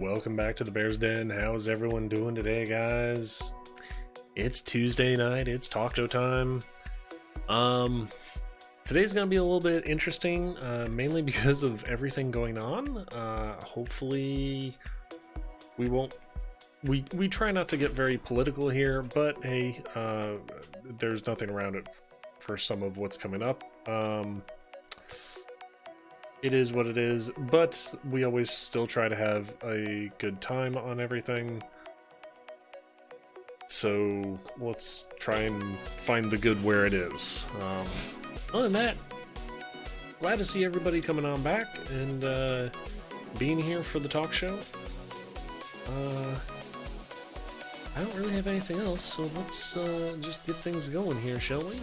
Welcome back to the Bears Den. How's everyone doing today, guys? It's Tuesday night. It's talk show time. Um, Today's gonna be a little bit interesting, mainly because of everything going on. Hopefully, we won't. We try not to get very political here, but hey, there's nothing around it for some of what's coming up. It is what it is, but we always still try to have a good time on everything. So let's try and find the good where it is. Other than that, glad to see everybody coming on back and being here for the talk show. I don't really have anything else, so let's just get things going here, shall we?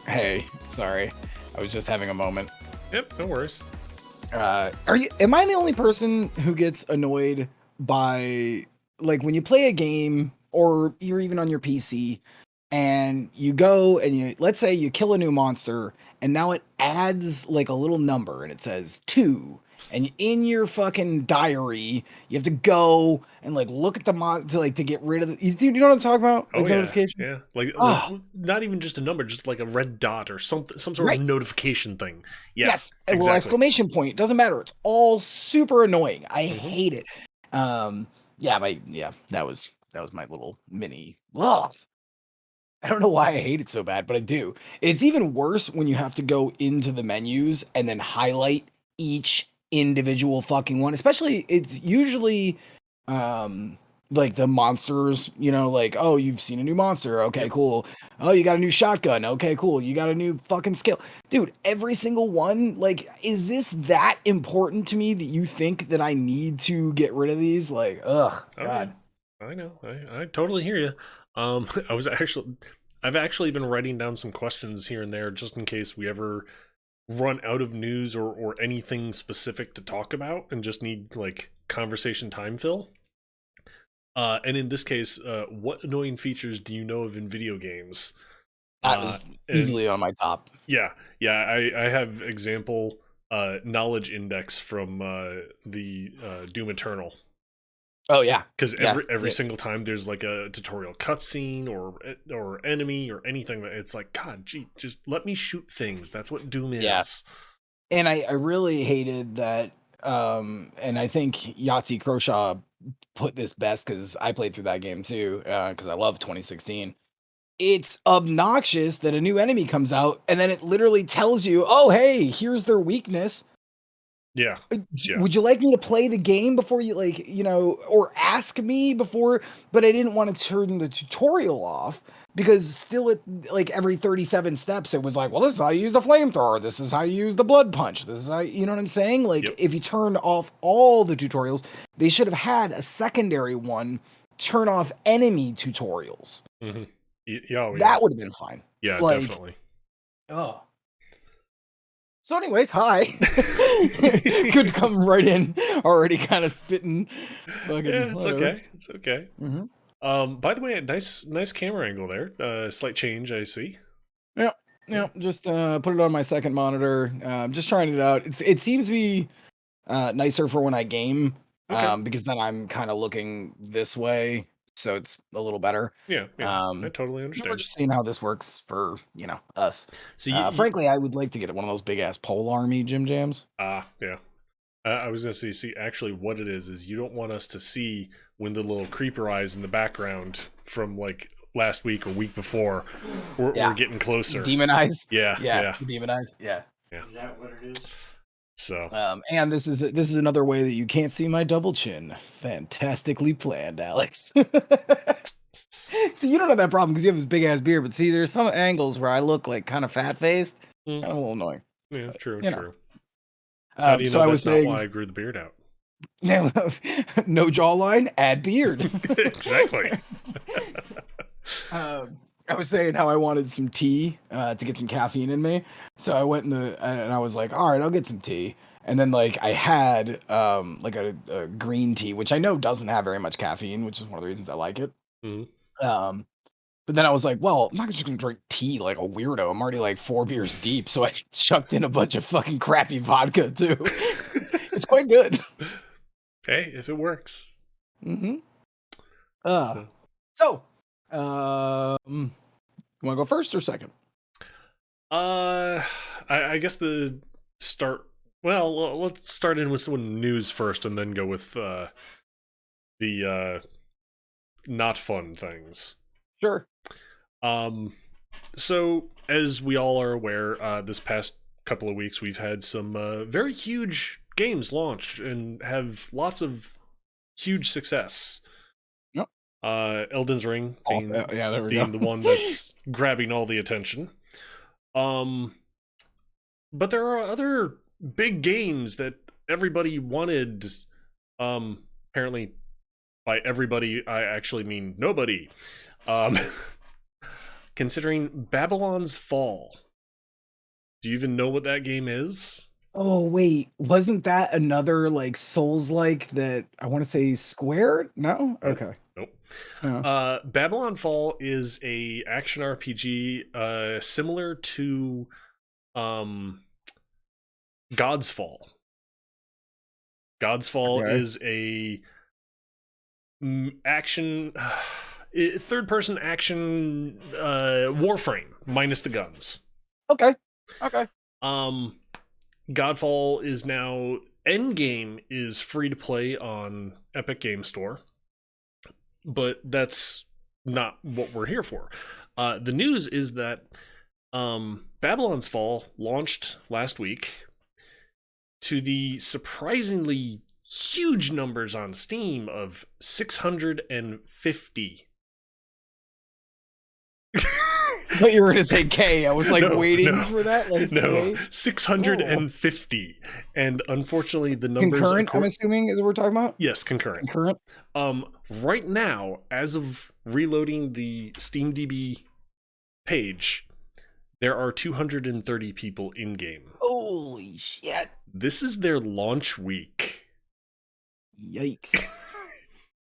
Hey, sorry. I was just having a moment. Yep, no worries. Am I the only person who gets annoyed by, like, when you play a game or you're even on your PC and you go and let's say you kill a new monster and now it adds like a little number and it says 2, and in your fucking diary you have to go and like look at the to get rid of the, you know what I'm talking about? Like notification. Yeah. Like Oh, not even just a number, just like a red dot or something, some sort right. of notification thing. Yeah, Yes, a little exactly. exclamation point. It doesn't matter. It's all super annoying. I Mhm. hate it. That was my little mini. Ugh. I don't know why I hate it so bad, but I do. It's even worse when you have to go into the menus and then highlight each individual fucking one. Especially, it's usually like the monsters, like, oh, you've seen a new monster. Okay, Yep. cool. Oh, you got a new shotgun. Okay, cool. You got a new fucking skill. Dude, every single one, like, is this that important to me that you think that I need to get rid of these? Like, ugh, Oh yeah, God. I know. I totally hear you. I've actually been writing down some questions here and there just in case we ever run out of news or anything specific to talk about and just need like conversation time fill. And in this case, what annoying features do you know of in video games? That Uh, was and easily on my top. I have example knowledge index from the Doom Eternal. Oh yeah, Because yeah, every yeah, single time there's like a tutorial cutscene or enemy or anything, that it's like, God, gee, just let me shoot things. That's what Doom yeah. is. And I really hated that. And I think Yahtzee Croshaw put this best because I played through that game too. Because I love 2016. It's obnoxious that a new enemy comes out and then it literally tells you, "Oh, hey, here's their weakness. Yeah, yeah, Would you like me to play the game before you or ask me before?" But I didn't want to turn the tutorial off because still at like every 37 steps it was like, well, this is how you use the flamethrower, this is how you use the blood punch, this is how, you know what I'm saying? Like, yep. if you turned off all the tutorials, they should have had a secondary one, turn off enemy tutorials. Mm-hmm. Yeah, oh yeah, That would have been fine. yeah, Like, definitely. oh. So, anyways, hi. Could come right in, already kind of spitting, Yeah, fucking it's whatever. okay. It's okay. Mm-hmm. By the way, nice camera angle there. Slight change, I see. Yeah, Yeah. yeah. Just put it on my second monitor. Just trying it out. It seems to be nicer for when I game, Okay. because then I'm kind of looking this way, so it's a little better. Yeah, yeah. I Um, totally we're understand. just seeing how this works for us. See, Frankly, I would like to get one of those big ass pole army Jim Jams. yeah. I was gonna say, see, actually, what it is you don't want us to see when the little creeper eyes in the background from like last week or week before we're Yeah, getting closer. demon eyes. Yeah, Yeah, yeah, the demon eyes. Yeah. yeah. Is that what it is? So, And this is another way that you can't see my double chin. Fantastically planned, Alex. See, you don't have that problem because you have this big ass beard, but see, there's some angles where I look like kind of fat faced, mm, kind of a little annoying. yeah, But, true, you know. true. How do you So know I was that's not saying, why I grew the beard out? no jawline, add beard. Exactly. I was saying how I wanted some tea to get some caffeine in me, so I went and I was like, all right, I'll get some tea. And then like I had like a green tea, which I know doesn't have very much caffeine, which is one of the reasons I like it. Mhm. Um, But then I was like, well, I'm not just gonna drink tea like a weirdo. I'm already like 4 beers deep, so I chucked in a bunch of fucking crappy vodka too. It's quite good. Hey, if it works. Mm-hmm. Uh, So, so, you want to go first or second? uh, I guess the start. Well, let's start in with some news first, and then go with the not fun things. Sure. So as we all are aware, this past couple of weeks we've had some very huge games launched and have lots of huge success. Yep. Elden's Ring Yeah, there we being go. the one that's grabbing all the attention. But there are other big games that everybody wanted. Apparently, by everybody, I actually mean nobody. Um, considering Babylon's Fall. Do you even know what that game is? Oh wait, wasn't that another like Souls-like that I want to say Square? No? Nope. Okay. Nope. No. Babylon Fall is a action RPG similar to God's Fall. God's Fall Okay. is a action third person action Warframe minus the guns. Okay. Okay. Godfall is now Endgame is free to play on Epic Game Store, but that's not what we're here for. The news is that Babylon's Fall launched last week to the surprisingly huge numbers on Steam of 650. I thought you were gonna say K. I was like waiting for that. Like no, K? 650. And unfortunately, the numbers Concurrent, I'm assuming, is what we're talking about? yes, concurrent. Concurrent? Right now, as of reloading the SteamDB page, there are 230 people in game. Holy shit. This is their launch week. Yikes.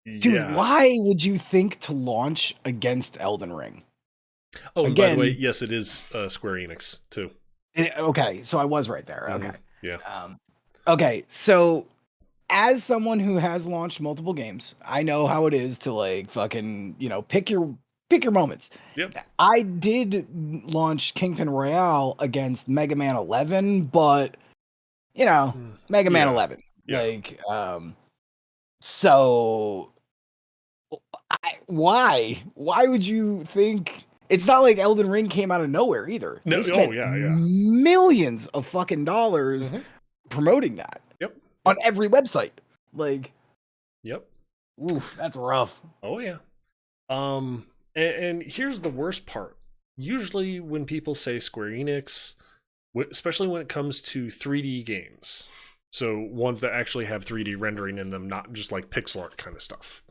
Dude, Yeah. why would you think to launch against Elden Ring? Oh, and by the Again- way, yes, it is Square Enix too. Okay, so I was right there. Okay. Yeah. Okay, so as someone who has launched multiple games, I know how it is to like fucking, pick your moments. Yep. I did launch Kingpin Royale against Mega Man 11, but Mega Man Yeah. 11. Yeah. Like so why would you think it's not like Elden Ring came out of nowhere either. No, They spent yeah. millions of fucking dollars promoting that. Yep. On every website. Like, Yep. oof, that's rough. Oh yeah. And here's the worst part. Usually when people say Square Enix, especially when it comes to 3D games, so ones that actually have 3D rendering in them, not just like pixel art kind of stuff.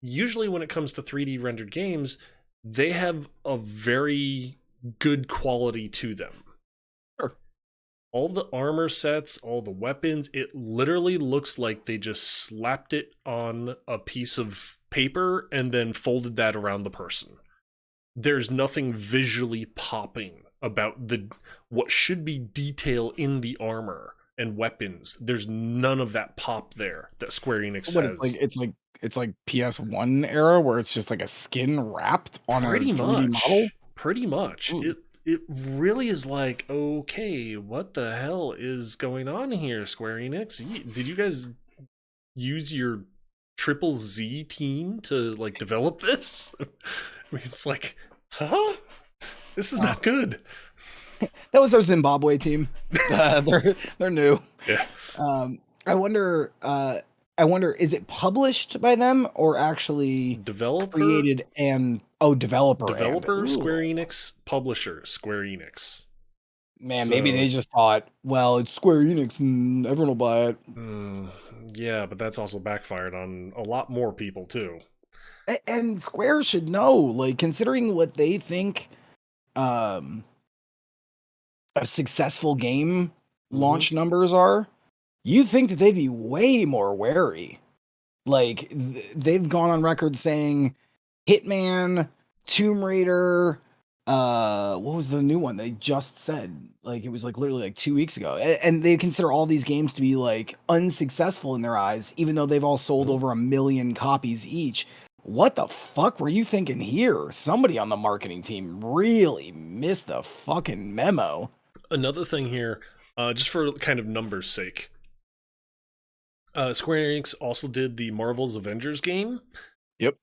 Usually when it comes to 3D rendered games, they have a very good quality to them. Sure. All the armor sets, all the weapons, it literally looks like they just slapped it on a piece of paper and then folded that around the person. There's nothing visually popping about what should be detail in the armor and weapons. There's none of that pop there that Square Enix has. It's like PS1 era where it's just like a skin wrapped on a 3D model. Pretty much. Ooh. It really is like, okay, what the hell is going on here, Square Enix? Did you guys use your Triple Z team to like develop this? I mean, it's like, huh? This is not good. That was our Zimbabwe team. They're new. Yeah. I wonder, is it published by them or actually created and developer? Square Enix, publisher, Square Enix. Man, maybe they just thought, well, it's Square Enix and everyone will buy it. Yeah, but that's also backfired on a lot more people too. And Square should know, like, considering what they think a successful game launch numbers are, you think that they'd be way more wary. Like, they've gone on record saying Hitman, Tomb Raider. What was the new one they just said? Like it was like literally like 2 weeks ago, and they consider all these games to be like unsuccessful in their eyes, even though they've all sold over 1 million copies each. What the fuck were you thinking here? Somebody on the marketing team really missed a fucking memo. Another thing here, just for kind of numbers' sake, Square Enix also did the Marvel's Avengers game. Yep.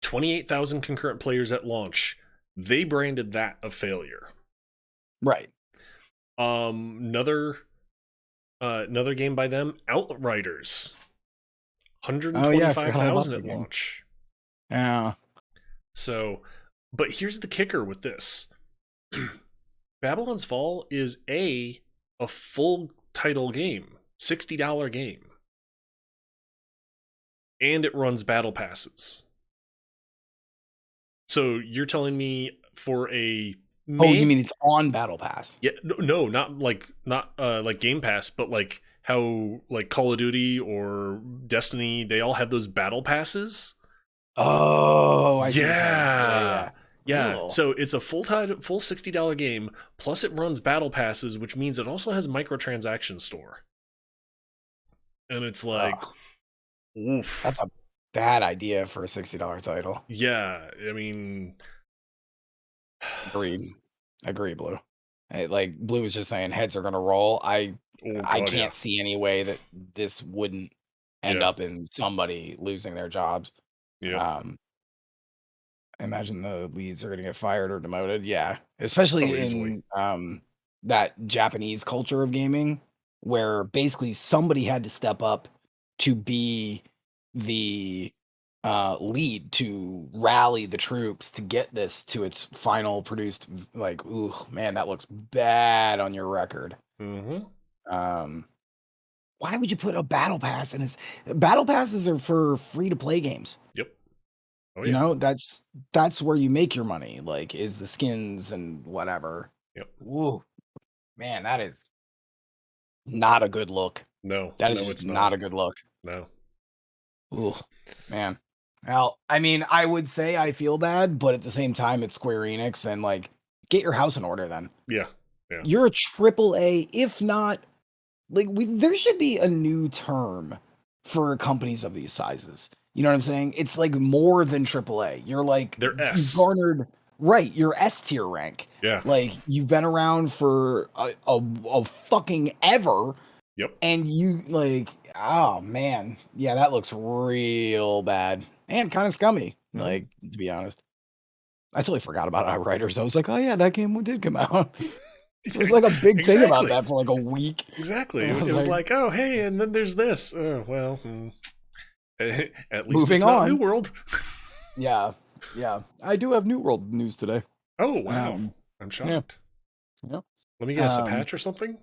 28,000 concurrent players at launch. They branded that a failure. Right. Another game by them, Outriders. Oh yeah, I forgot all about 125,000 the at game. launch. Yeah. So, but here's the kicker with this. Babylon's Fall is a full title game, $60 game. And it runs battle passes. So you're telling me for a Oh, you mean it's on Battle Pass? Yeah, no, not like Game Pass, but like how like Call of Duty or Destiny, they all have those battle passes. Oh, I see what you're saying. Yeah. Yeah. Cool. So it's a full $60 game, plus it runs battle passes, which means it also has microtransaction store. And it's like, oof. That's a bad idea for a $60 title. Yeah, I mean, Agree, Blue. Like Blue was just saying, heads are gonna roll. I can't see any way that this wouldn't end up in somebody losing their jobs. Yeah. Imagine the leads are gonna get fired or demoted. Yeah, especially in that Japanese culture of gaming, where basically somebody had to step up to be the lead to rally the troops to get this to its final produced. Like, ooh, man, that looks bad on your record. Why would you put a battle pass in? Battle passes are for free to play games. Yep. Oh, yeah. You know, that's where you make your money. Like, is the skins and whatever. Yep. Ooh, man, that is not a good look. No, that is just not a good look. No. Ooh, man. Well, I mean, I would say I feel bad, but at the same time, it's Square Enix, and like, get your house in order then. Yeah. You're a AAA, if not, like, there should be a new term for companies of these sizes. You know what I'm saying? It's like more than AAA. You're like, they're S. You've garnered, right, you're S tier rank. Yeah. Like, you've been around for a fucking ever. Yep. And you, like, oh man. Yeah, that looks real bad. And kind of scummy, like, to be honest. I totally forgot about Outriders. I was like, oh yeah, that game did come out. It was like a big thing about that for like a week. Exactly. It was like, oh hey, and then there's this. Well, at least moving it's not on. New World. Yeah. I do have New World news today. Oh wow, I'm shocked. Yeah. Let me guess, a patch or something.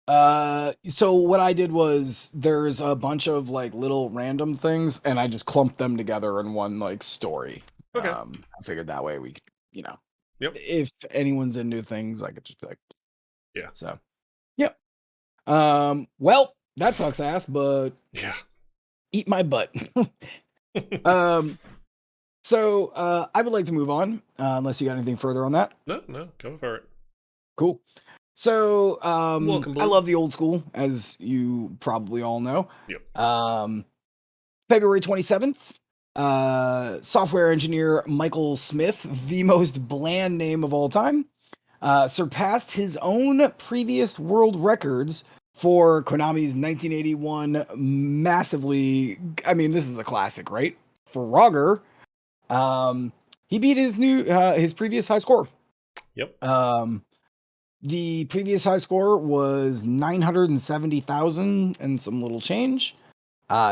So what I did was there's a bunch of like little random things, and I just clumped them together in one like story. Okay. I figured that way we, Yep. If anyone's into things, I could just be like, yeah. So, yep. Well, that sucks ass, but yeah, eat my butt. So I would like to move on, unless you got anything further on that. No, go for it. Cool. So, Welcome, I love the old school, as you probably all know. Yep. February 27th, software engineer Michael Smith, the most bland name of all time, surpassed his own previous world records for Konami's 1981 massively, I mean, this is a classic, right? For Roger, he beat his previous high score. Yep. The previous high score was 970,000 and some little change.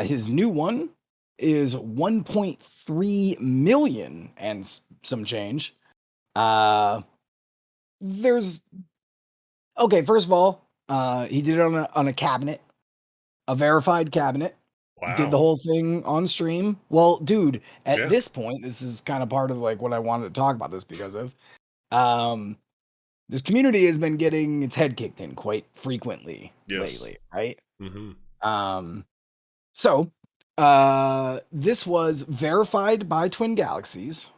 His new one is 1.3 million and some change. First of all, he did it on a cabinet, a verified cabinet. Wow. Did the whole thing on stream. Well, dude, at this point, this is kind of part of like what I wanted to talk about this because of. This community has been getting its head kicked in quite frequently lately, right? Mm-hmm. So This was verified by Twin Galaxies,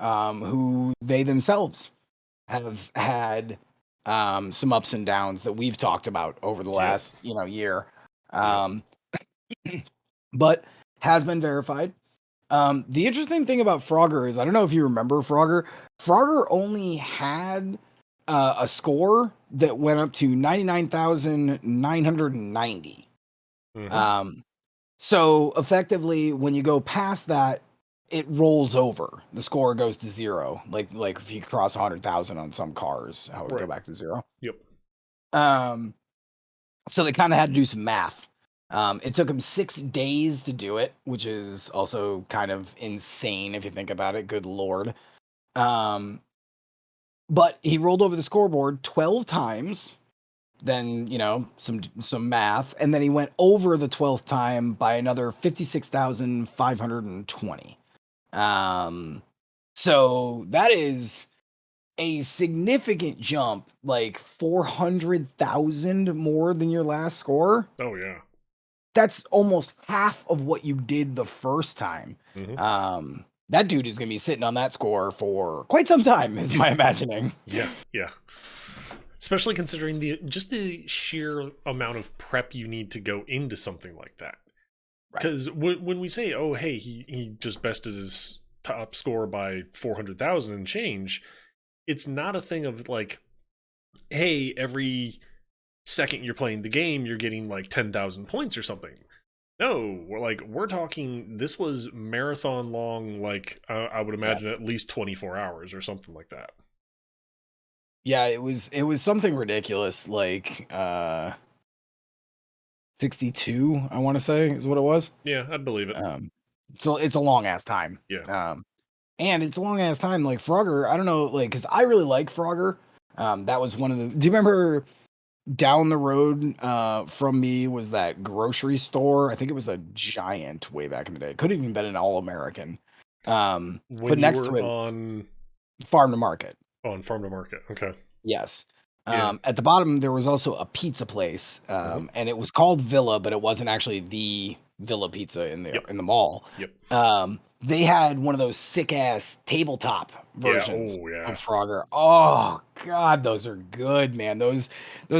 who they themselves have had some ups and downs that we've talked about over the Yep. last year, Yep. um, but has been verified. The interesting thing about Frogger is I don't know if you remember Frogger. Frogger only had a score that went up to 99,990. Mm-hmm. Um, so effectively, when you go past that, it rolls over. The score goes to zero. Like if you cross 100,000 on some cars, how it would go Right. back to zero. Yep. Um, so they kind of had to do some math. It took him 6 days to do it, which is also kind of insane if you think about it. Good lord. Um, but he rolled over the scoreboard 12 times. Then some math, and then he went over the 12th time by another 56,520. So that is a significant jump, like 400,000 more than your last score. Oh yeah. That's almost half of what you did the first time. Mm-hmm. That dude is going to be sitting on that score for quite some time, is my imagining. Yeah. Yeah. Especially considering the sheer amount of prep you need to go into something like that. Right. Because when we say, oh, hey, he just bested his top score by 400,000 and change, it's not a thing of like, hey, every second you're playing the game, you're getting like 10,000 points or something. No, we're talking. This was marathon long. Like I would Yeah. imagine at least 24 hours or something like that. Yeah, it was something ridiculous, like 62, I want to say is what it was. Yeah, I'd believe it. So it's a long ass time. Yeah. And it's a long ass time. Like Frogger, I don't know, like because I really like Frogger. That was one of the. Do you remember down the road from me was that grocery store? I think it was a Giant way back in the day. It could have even been an All American. But When you next were to it, Farm to Market. on farm to market, okay. Yes. Yeah. At the bottom, there was also a pizza place, Uh-huh. and it was called Villa, but it wasn't actually the Villa Pizza in the Yep. mall. Yep. They had one of those sick ass tabletop Yeah. versions Oh of yeah. Frogger. Oh God, those are good, man. Those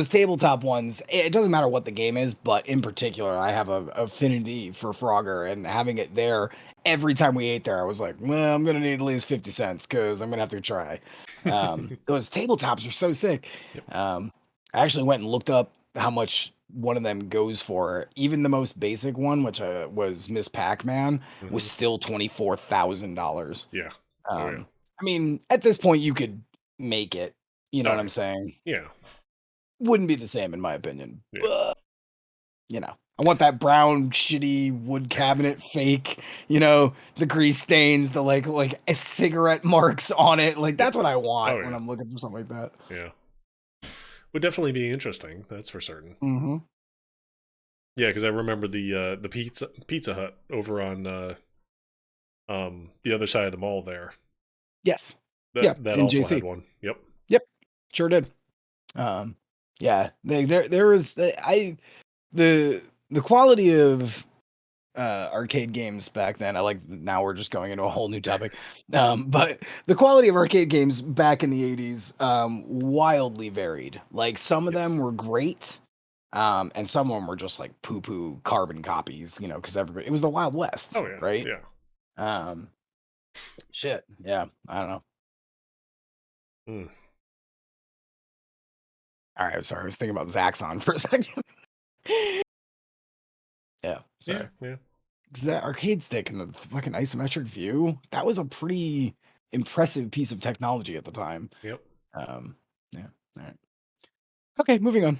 tabletop ones. It doesn't matter what the game is, but in particular, I have a affinity for Frogger, and having it there every time we ate there, I was like, well, I'm gonna need at least 50 cents because I'm gonna have to try. Those tabletops are so sick. Yep. I actually went and looked up how much one of them goes for. Even the most basic one, which was Miss Pac-Man, was Mm-hmm. still $24,000. Yeah. Oh yeah. I mean, at this point, you could make it. You know Oh what I'm saying? yeah. Wouldn't be the same in my opinion, Yeah. but I want that brown shitty wood cabinet fake. The grease stains, the like cigarette marks on it. Like Yeah. that's what I Oh want when yeah. I'm looking for something like that. Yeah. Would definitely be interesting. That's for certain. Mm-hmm. Yeah, because I remember the Pizza Hut over on the other side of the mall there. Yes. Yeah. That In also had JC. one. Yep. Yep. Sure did. Um, yeah. There was the quality of arcade games back then. I like now we're just going into a whole new topic. But the quality of arcade games back in the 80s wildly varied. Like some of Yes. them were great. And some of them were just like poo-poo carbon copies, because everybody it was the Wild West, Oh yeah. right? Yeah. Um, shit. Yeah, I don't know. Mm. All right, I'm sorry. I was thinking about Zaxxon for a second. Yeah, Yeah. sorry. Yeah. 'Cause that arcade stick and the fucking isometric view, that was a pretty impressive piece of technology at the time. Yep. Yeah. All right. Okay, moving on.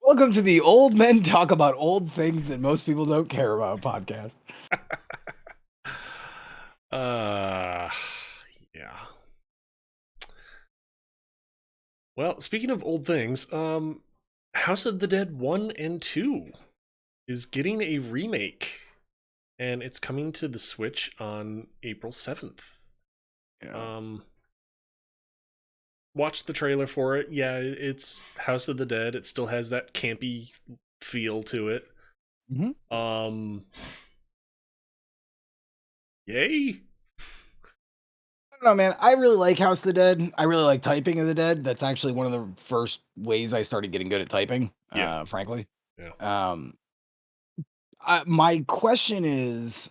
Welcome to the Old Men Talk About Old Things That Most People Don't Care About podcast. uh yeah. Well, speaking of old things, House of the Dead 1 and 2 is getting a remake, and it's coming to the Switch on April 7th. Yeah. Watch the trailer for it. Yeah, it's House of the Dead. It still has that campy feel to it. Hmm. Um, yay. I don't know, man. I really like House of the Dead. I really like typing of the Dead. That's actually one of the first ways I started getting good at typing. Yeah, Frankly. yeah. Um, my question is,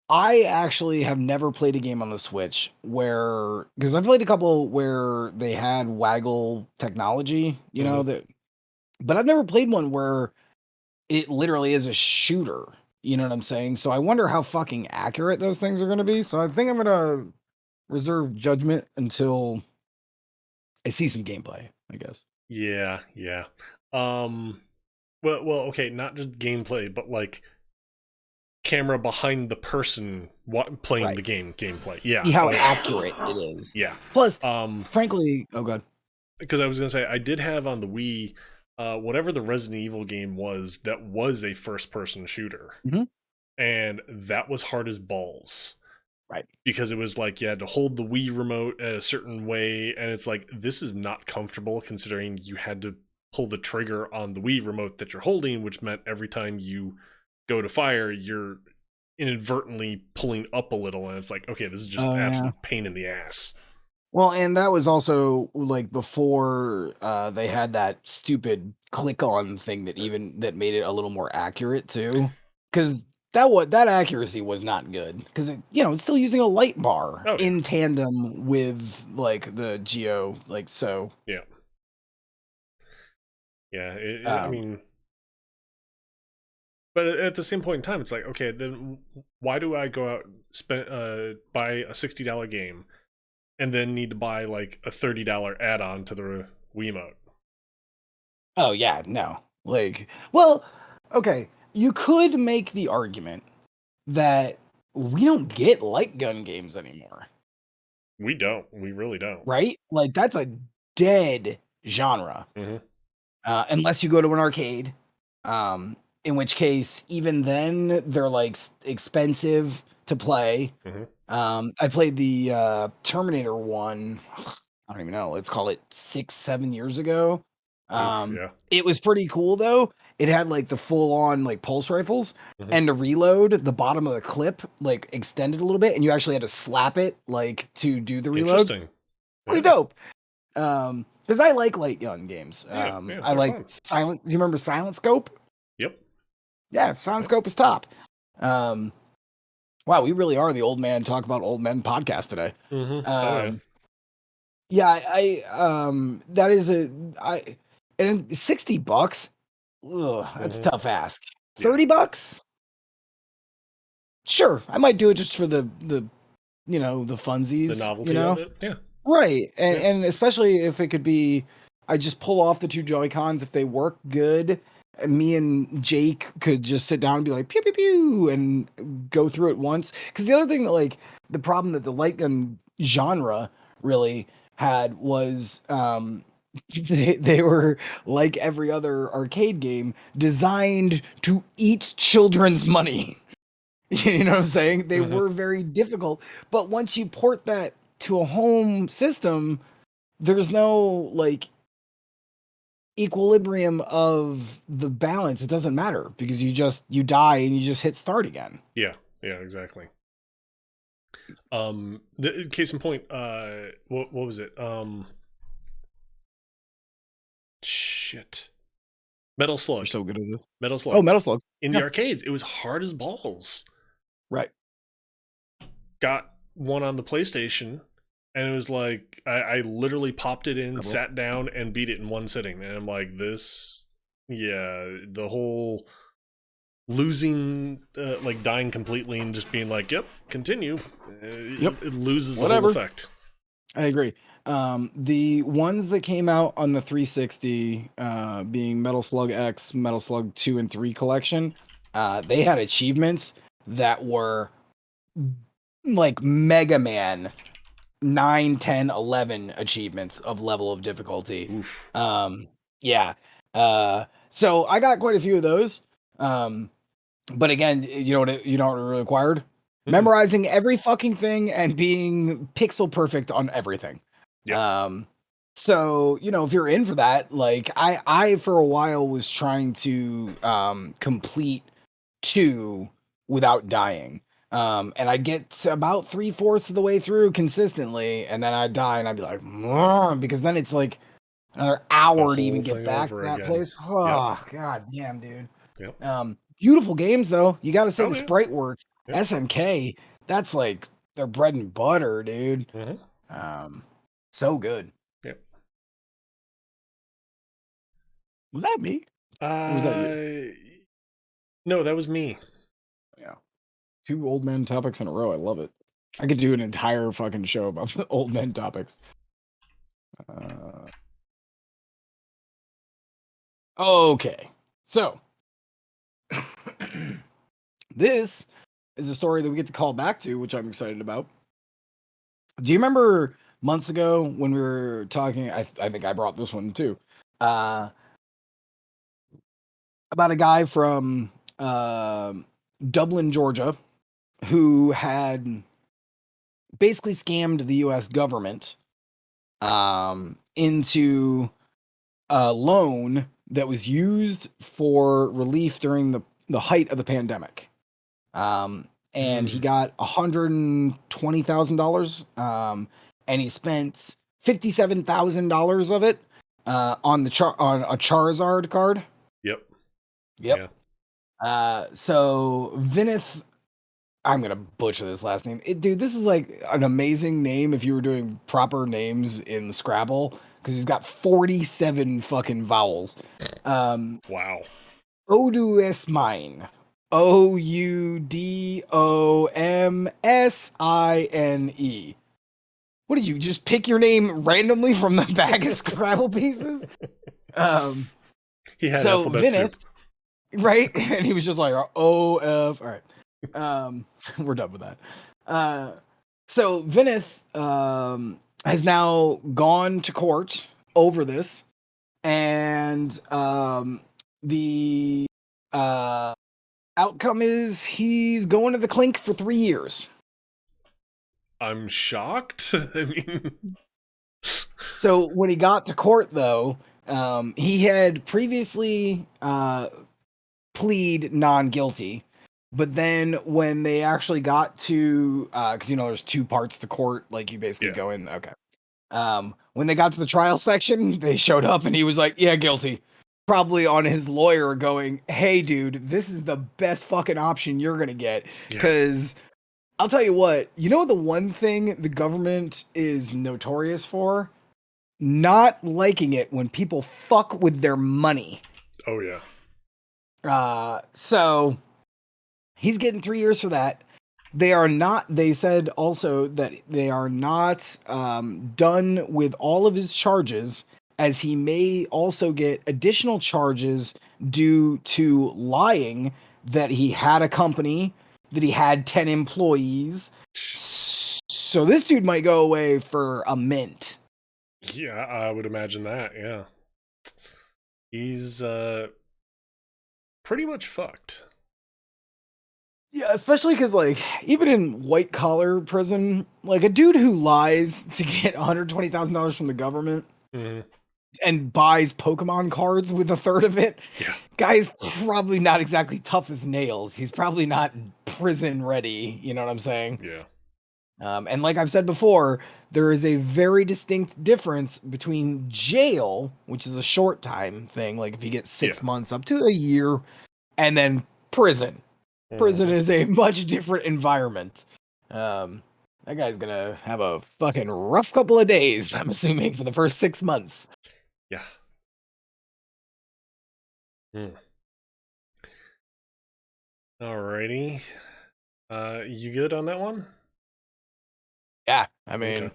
I actually have never played a game on the Switch where, because I've played a couple where they had waggle technology, Hmm. but I've never played one where it literally is a shooter. You know what I'm saying? So I wonder how fucking accurate those things are going to be. So I think I'm going to reserve judgment until I see some gameplay, I guess. Yeah, yeah. Um, well, okay, not just gameplay, but like camera behind the person playing Right. the gameplay. See Yeah. how Oh, accurate it is. yeah. Plus, Um, frankly, oh god. because I was gonna say I did have on the Wii, whatever the Resident Evil game was that was a first-person shooter, Hmm. and that was hard as balls Right. because it was like you had to hold the Wii remote a certain way, and it's like this is not comfortable considering you had to pull the trigger on the Wii remote that you're holding, which meant every time you go to fire, you're inadvertently pulling up a little, and it's like, okay, this is just Oh yeah. absolute pain in the ass. Well, and that was also like before they had that stupid click on thing that made it a little more accurate too. Cause that accuracy was not good. Cause it's still using a light bar Oh yeah, in tandem with like the Geo, like so. yeah, yeah. I Um mean, but at the same point in time, it's like, okay, then why do I go out spend buy a $60 game and then need to buy like a $30 add-on to the Wiimote? oh yeah, no. Like well, okay. You could make the argument that we don't get light gun games anymore. We don't. We really don't. Right? Like that's a dead genre. Hmm. Unless you go to an arcade, in which case even then they're like expensive to play. Hmm. I played the Terminator one. I don't even know. Let's call it 6, 7 years ago. Oof, Um, yeah. it was pretty cool though. It had like the full on like pulse rifles, Hmm. and to reload, the bottom of the clip like extended a little bit, and you actually had to slap it like to do the reload. Interesting. Pretty Yeah. dope. Because I like light gun games. Yeah. Yeah. I They're like fun. Silent. Do you remember Silent Scope? Yep. Yeah, Silent Yep. Scope is top. Um, wow, we really are the old man talk about old men podcast today. Hmm. Oh yeah. Um, yeah, that is I, and $60. Ugh, that's a Hmm. tough ask. Yeah. $30? Sure, I might do it just for the The funsies. novelty of it. Yeah. Right. And Yeah. and especially if it could be I just pull off the two Joy-Cons if they work good. And me and Jake could just sit down and be like pew pew pew and go through it once. Because the other thing that like the problem that the light gun genre really had was they were like every other arcade game designed to eat children's money. You know what I'm saying? They Hmm. were very difficult. But once you port that to a home system, there's no like equilibrium of the balance. It doesn't matter because you die and you just hit start again. Yeah. Yeah. Exactly. The case in point. What was it? Shit. Metal You're Slug. so good at this. Metal Oh, Slug. Metal Slug. In the Yeah, arcades, it was hard as balls. right. Got one on the PlayStation, and it was like I literally popped it in, Double. sat down, and beat it in one sitting. And I'm like, this, yeah, the whole losing, like dying completely and just being like, yep, continue. Yep. It loses the whole Whatever. effect. I agree. The ones that came out on the 360, being Metal Slug X, Metal Slug 2 and 3 collection, they had achievements that were like Mega Man 9, 10, 11 achievements of level of difficulty. Oof. Um, yeah. So I got quite a few of those. Um, but again, you know what it required? Mm-mm. Memorizing every fucking thing and being pixel perfect on everything. Yeah. Um, so if you're in for that, like I for a while was trying to complete 2 without dying. And I'd get to about 3/4 of the way through consistently, and then I'd die, and I'd be like, "Mwah," because then it's like another The hour to whole even get thing back to over that again. place. Yep. Oh, god damn, dude. Yep. Beautiful games though. You got to say Oh the yeah. sprite work. Yep. SNK, that's like their bread and butter, dude. Mm-hmm. Um, so good. Yep. Was that me? Or was that you? No, that was me. Yeah. 2 old man topics in a row. I love it. I could do an entire fucking show about the old man topics. Okay. So, this is a story that we get to call back to, which I'm excited about. Do you remember months ago when we were talking? I think I brought this one too. Uh, about a guy from Dublin, Georgia, who had basically scammed the U.S. government into a loan that was used for relief during the height of the pandemic. And he got $120,000. And he spent $57,000 of it on on a Charizard card. Yep. Yep. Yeah. So Vinith, I'm gonna butcher this last name. Dude, this is like an amazing name if you were doing proper names in Scrabble, because he's got 47 fucking vowels. Wow. Oudesmine. Ouddomsine. What did you just pick your name randomly from the bag of Scrabble pieces? He had So alphabet Vinith, soup. right? And he was just like, OF. All right. We're done with that. So Vinith has now gone to court over this, and the outcome is he's going to the clink for 3 years. I'm shocked. I mean, So when he got to court, though, he had previously plead non-guilty, but then when they actually got to, because there's 2 parts to court, like you basically yeah. go in. Okay. When they got to the trial section, they showed up and he was like, "Yeah, guilty." Probably on his lawyer going, "Hey, dude, this is the best fucking option you're gonna get, Yeah. because." I'll tell you what, the one thing the government is notorious for? Not liking it when people fuck with their money. Oh yeah. So he's getting 3 years for that. They said also that they are not done with all of his charges, as he may also get additional charges due to lying that he had a company, that he had 10 employees. So this dude might go away for a mint. Yeah, I would imagine that. Yeah. He's pretty much fucked. Yeah, especially because, like, even in white collar prison, like a dude who lies to get $120,000 from the government and buys Pokemon cards with a third of it, Yeah. guy's probably not exactly tough as nails. He's probably not prison ready. You know what I'm saying? Yeah. And like I've said before, there is a very distinct difference between jail, which is a short time thing, like if you get 6 months up to a year, and then prison. Prison is a much different environment. That guy's gonna have a fucking rough couple of days, I'm assuming, for the first 6 months. Yeah. Alrighty. You good on that one? Yeah, I mean,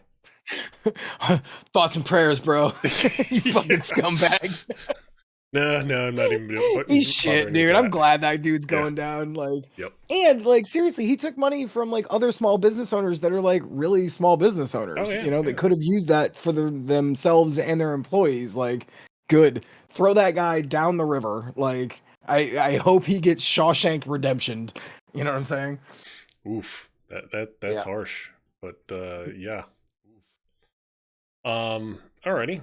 thoughts and prayers, bro. You fucking scumbag. No, I'm not even. He's shit, dude. I'm glad that dude's going down. Like, yep. And like seriously, he took money from like other small business owners that are like really small business owners. Oh, yeah, They could have used that for themselves and their employees. Like, good. Throw that guy down the river. Like, I hope he gets Shawshank Redemption. You know what I'm saying? Oof. That's harsh. But yeah. Alrighty.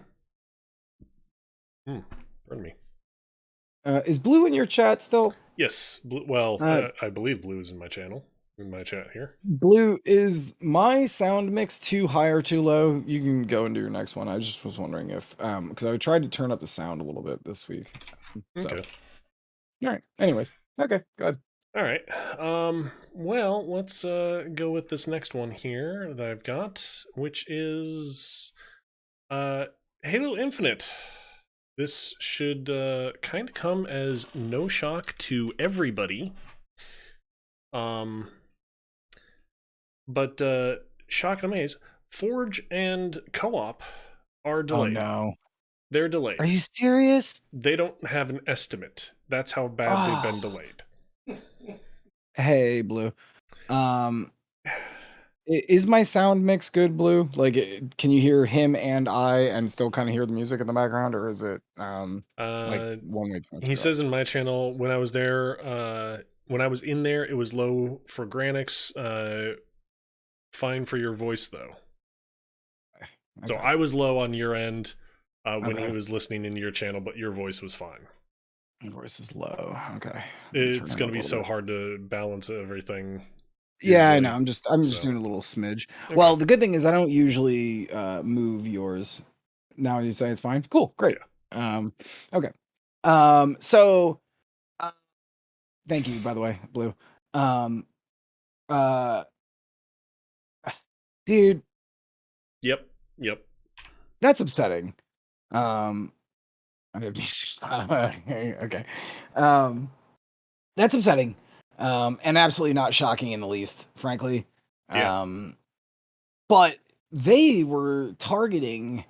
Pardon me. Is Blue in your chat still? Yes. Well, Uh, I believe Blue is in my chat here. Blue, is my sound mix too high or too low? You can go into your next one. I just was wondering if, because I tried to turn up the sound a little bit this week. So, Okay. all right. Anyways, okay, go ahead. All right. Well, let's go with this next one here that I've got, which is uh, Halo Infinite. This should kind of come as no shock to everybody. Um, but shock and amaze, Forge and Co-op are Oh delayed. no. They're Are delayed. you serious? They don't have an estimate. That's how bad they've Oh, been delayed. hey, Blue. Um, is my sound mix good, Blue? Like, can you hear him and I and still kind of hear the music in the background, or is it like Uh, one way to he go? says in my channel when I was there, when I was in there, it was low for Granix. Fine for your voice though. So Okay. I was low on your end when he Okay. was listening in your channel, but your voice was fine. My voice is low. Okay. Let me turn It's it going to up a be little so bit. hard to balance everything Yeah, I know. usually. I'm just So doing a little smidge. okay, Well, the good thing is I don't usually move yours. Now you say it's fine. Cool, great. yeah, Um, okay. So uh, thank you, by the way, Blue. Um, uh, dude, yep, yep, that's upsetting. Um, okay. Um, that's upsetting. And absolutely not shocking in the least, frankly. yeah. Um, but they were targeting,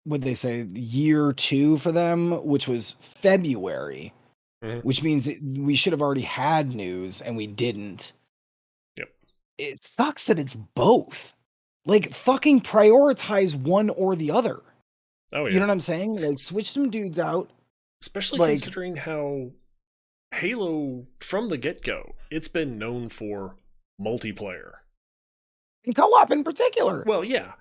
what they say, year two for them, which was February, Hmm. which means we should have already had news and we didn't. Yep. It sucks that it's both. Like, fucking prioritize one or the other. Oh You yeah. know what I'm saying? Like, switch some dudes out. Especially Like, considering how Halo from the get go, it's been known for multiplayer. in co-op in particular. Well, yeah,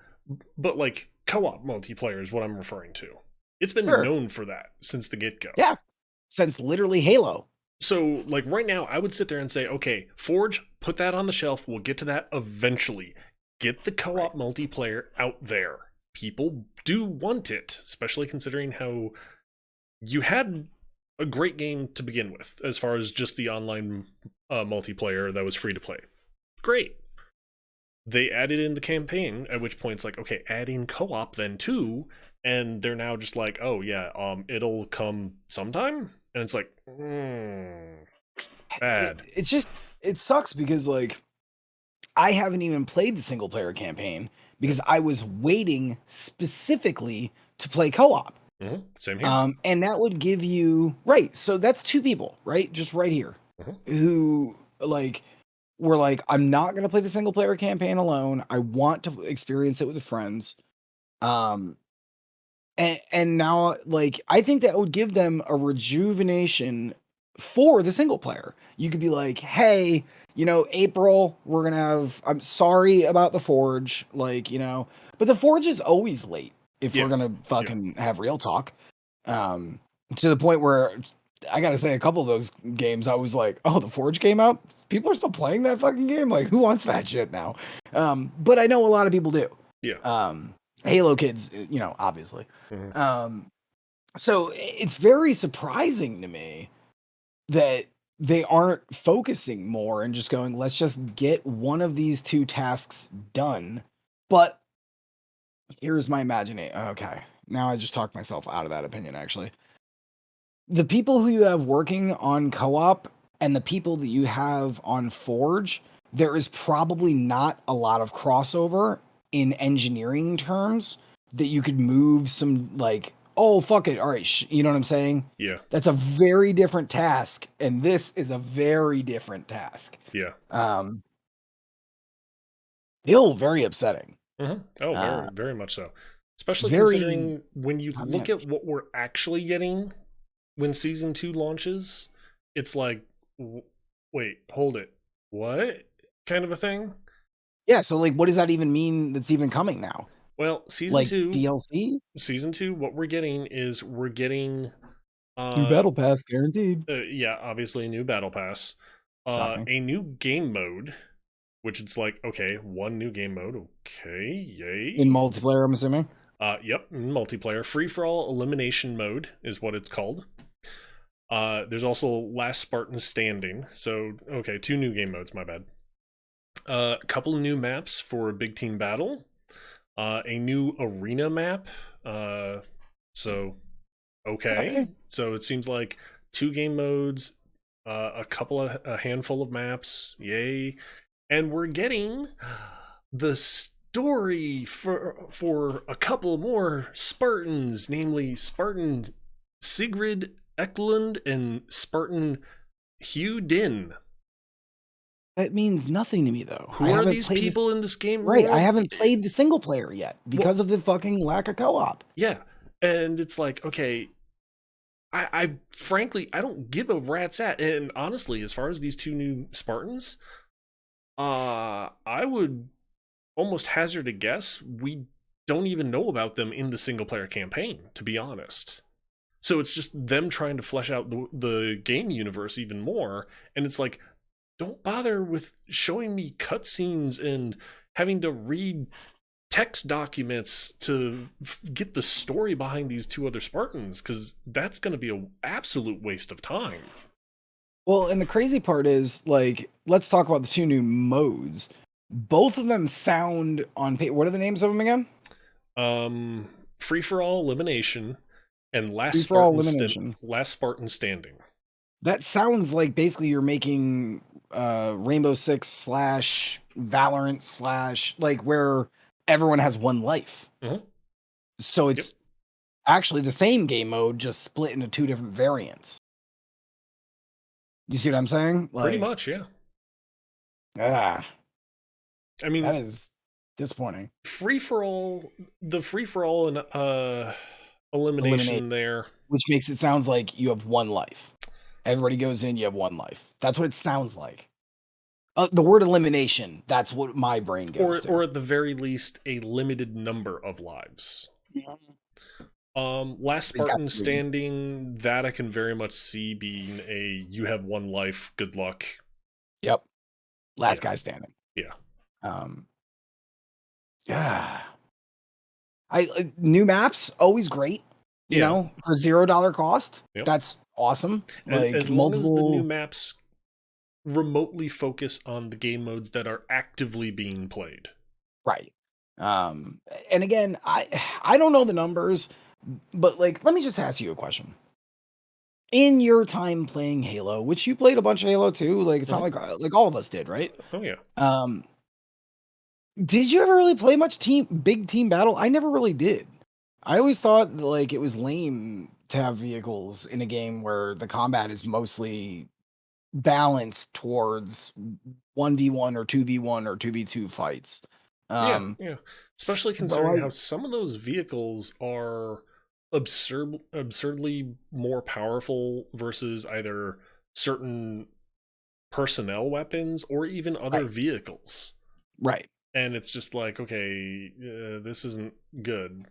but like co-op multiplayer is what I'm referring to. It's been Sure. known for that since the get go. Yeah. Since literally Halo. So, like right now, I would sit there and say, okay, Forge, put that on the shelf. We'll get to that eventually. Get the co Right. op multiplayer out there. People do want it, especially considering how you had a great game to begin with, as far as just the online multiplayer that was free to play. Great. They added in the campaign, at which point it's like, okay, add in co op then too. And they're now just like, oh yeah, it'll come sometime. And it's like, bad. It's just, it sucks because, like, I haven't even played the single player campaign Yep. because I was waiting specifically to play co-op. Same here. And that would give you, right. So that's two people, right? Just right here, Mhm. who like were like, I'm not gonna play the single player campaign alone. I want to experience it with friends. Um and now, like, I think that would give them a rejuvenation for the single player. You could be like, hey, April, we're gonna have, I'm sorry about the Forge, like, but the Forge is always late if we're Yeah. gonna Yeah. fucking have real talk. Um, to the point where I gotta say, a couple of those games, I was like, oh, the Forge came out? People are still playing that fucking game? Like, who wants that shit now? But I know a lot of people do. Yeah. Halo kids, obviously. Mhm. Um, so it's very surprising to me that they aren't focusing more and just going, let's just get one of these two tasks done. But here's my imagination. Okay. Now I just talked myself out of that opinion, actually. The people who you have working on co-op and the people that you have on Forge, there is probably not a lot of crossover in engineering terms that you could move some, like, oh fuck it, all right, you know what I'm saying? Yeah. That's a very different task, and this is a very different task. Yeah. Um, Still very upsetting. Oh, Uh, very, very much so. Especially Very considering when you look at unhinged. what we're actually getting when season two launches, it's like, wait, hold it, what kind of a thing? Yeah, so like, what does that even mean? That's even coming now? Well, Like DLC? season two, what we're getting is we're getting New Uh, battle pass guaranteed. yeah, obviously a new battle pass. Shocking. A new game mode, which it's like, okay, one new game mode, okay, In yay. multiplayer, I'm assuming. Yep, multiplayer. Free for all elimination mode is what it's called. There's also Last Spartan Standing. So, okay, two new game modes, my bad. A couple of new maps for Big Team Battle. A new arena map. Uh, so, okay. Okay. So it seems like two game modes, a handful of maps. Yay. And we're getting the story for a couple more Spartans, namely Spartan Sigrid Eklund and Spartan Hugh Din. That means nothing to me though. I Who are haven't these played this. people in this game Right. I world? haven't played the single player yet Well, because of the fucking lack of co-op. yeah. And it's like, okay, I frankly I don't give a rat's at. And honestly, as far as these two new Spartans, I would almost hazard a guess we don't even know about them in the single player campaign, to be honest. So it's just them trying to flesh out the game universe even more. And it's like, don't bother with showing me cutscenes and having to read text documents to get the story behind these two other Spartans, because that's going to be an absolute waste of time. Well, and the crazy part is, like, let's talk about the two new modes. Both of them sound on paper. What are the names of them again? Free for all elimination and Free for all elimination. Last Spartan standing. That sounds like basically you're making Rainbow Six slash Valorant slash like where everyone has one life. Mhm. So Yep. it's actually the same game mode, just split into two different variants. You see what I'm saying? Pretty Like, much, yeah. ah, I mean, that is disappointing. free for all, the free for all and Eliminate, elimination there. which makes it sounds like you have one life. Everybody goes in, you have one life. That's what it sounds like. The word elimination, that's what my brain goes to. Or at the very least, a limited number of lives. Last He's got Spartan three. standing, that I can very much see being a you have one life, good luck. Yep. Last Yeah. guy standing. Yeah. Yeah. New maps always great. You Yeah. know, for $0 cost. Yep. That's awesome. Like As long as the new maps remotely focus on the game modes that are actively being played. right. And again, I don't know the numbers, but like, let me just ask you a question. In your time playing Halo, which you played a bunch of Halo too, like it's not like all of us did, right? Oh yeah. Did you ever really play much big team battle? I never really did. I always thought like it was lame to have vehicles in a game where the combat is mostly balanced towards 1v1 or 2v1 or 2v2 fights. Yeah, yeah. Especially So considering how some of those vehicles are absurdly more powerful versus either certain personnel weapons or even other right, vehicles. right. And it's just like, okay, this isn't good.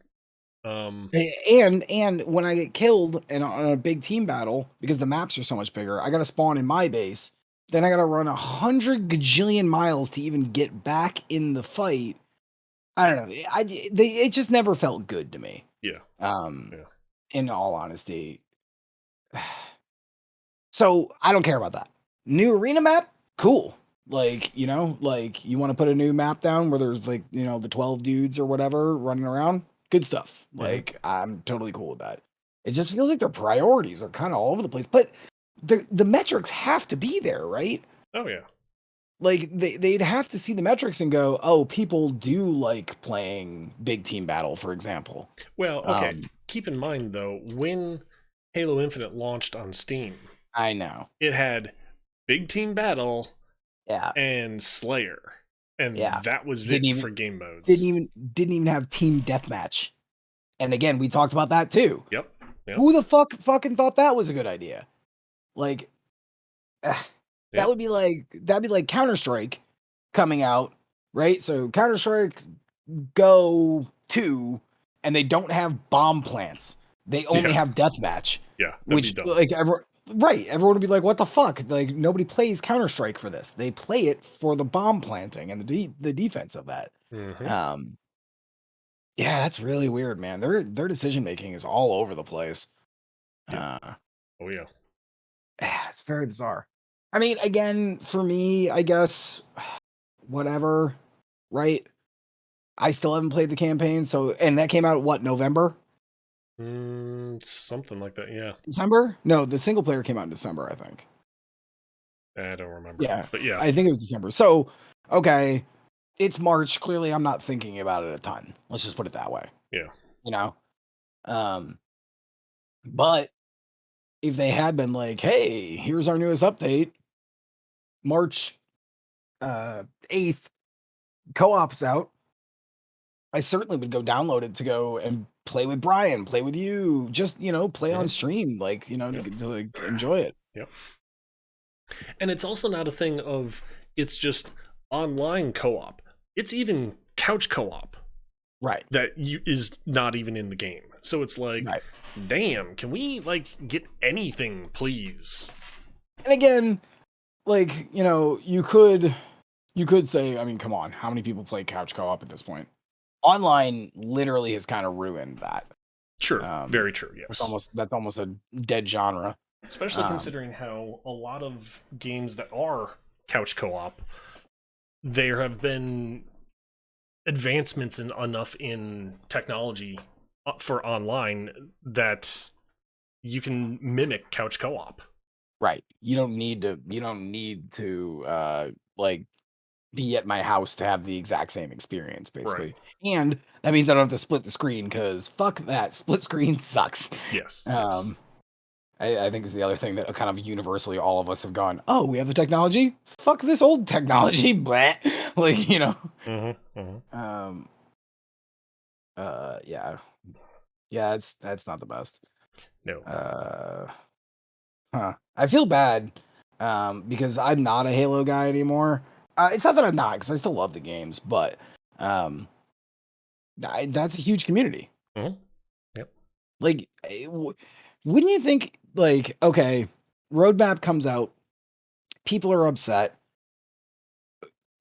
And when I get killed on a big team battle because the maps are so much bigger, I got to spawn in my base. Then I got to run 100 gajillion miles to even get back in the fight. I don't know. It just never felt good to me. Yeah. Yeah. In all honesty. So I don't care about that. New arena map, cool. Like, you know, like you want to put a new map down where there's like, you know, the 12 dudes or whatever running around. Good stuff. Like, I'm totally cool with that. It just feels like their priorities are kind of all over the place. But the metrics have to be there, right? Oh yeah. Like they'd have to see the metrics and go, oh, people do like playing big team battle, for example. Well, okay. Keep in mind though, when Halo Infinite launched on Steam, I know it had Big Team Battle, yeah, and Slayer, and yeah, that was for game modes. Didn't even have team deathmatch. And again, we talked about that too. Yep. Who the fucking thought that was a good idea? Like, that'd be like Counter-Strike coming out, right? So Counter-Strike Go 2, and they don't have bomb plants. They only have deathmatch. Yeah, that'd be which dumb. like everyone would be like, what the fuck? Like nobody plays Counter-Strike for this. They play it for the bomb planting and the defense of that. Hmm. Um, yeah, that's really weird, man. Their decision making is all over the place. Yep. Uh, Oh yeah. it's very bizarre. I mean, again, for me, I guess whatever, right? I still haven't played the campaign, so and that came out what, November? Something like that. Yeah. December? No, the single player came out in December, I think. I don't remember, Yeah, but yeah. I think it was December. So, okay, it's March. Clearly, I'm not thinking about it a ton. Let's just put it that way. Yeah. You know, um, but if they had been like, "Hey, here's our newest update, March 8th, co-op's out," I certainly would go download it to go and play with Brian, play with you, just play on Hmm. stream, like Yep. to like, enjoy it. Yep. And it's also not a thing of it's just online co-op. It's even couch co-op Right, that is not even in the game. So it's like, right. damn, can we like get anything, please? And again, like you could say, I mean, come on, how many people play couch co-op at this point? Online literally has kind of ruined that. Sure, Um, very true. Yes, that's almost a dead genre. especially Um, considering how a lot of games that are couch co-op, there have been advancements in enough in technology for online that you can mimic couch co-op. right. You don't need to like be at my house to have the exact same experience, Right. basically. And that means I don't have to split the screen because fuck that. Split screen sucks. Yes. Yes. Um, I think is the other thing that kind of universally all of us have gone, oh, we have the technology. Fuck this old technology. Bleh. Like, Mm-hmm. Mm-hmm. um, yeah. Yeah, that's not the best. No. Uh, I feel bad because I'm not a Halo guy anymore. It's not that I'm not, because I still love the games, but um, that's a huge community. Mm-hmm. Yep. Like, wouldn't you think, like, okay, roadmap comes out, people are upset,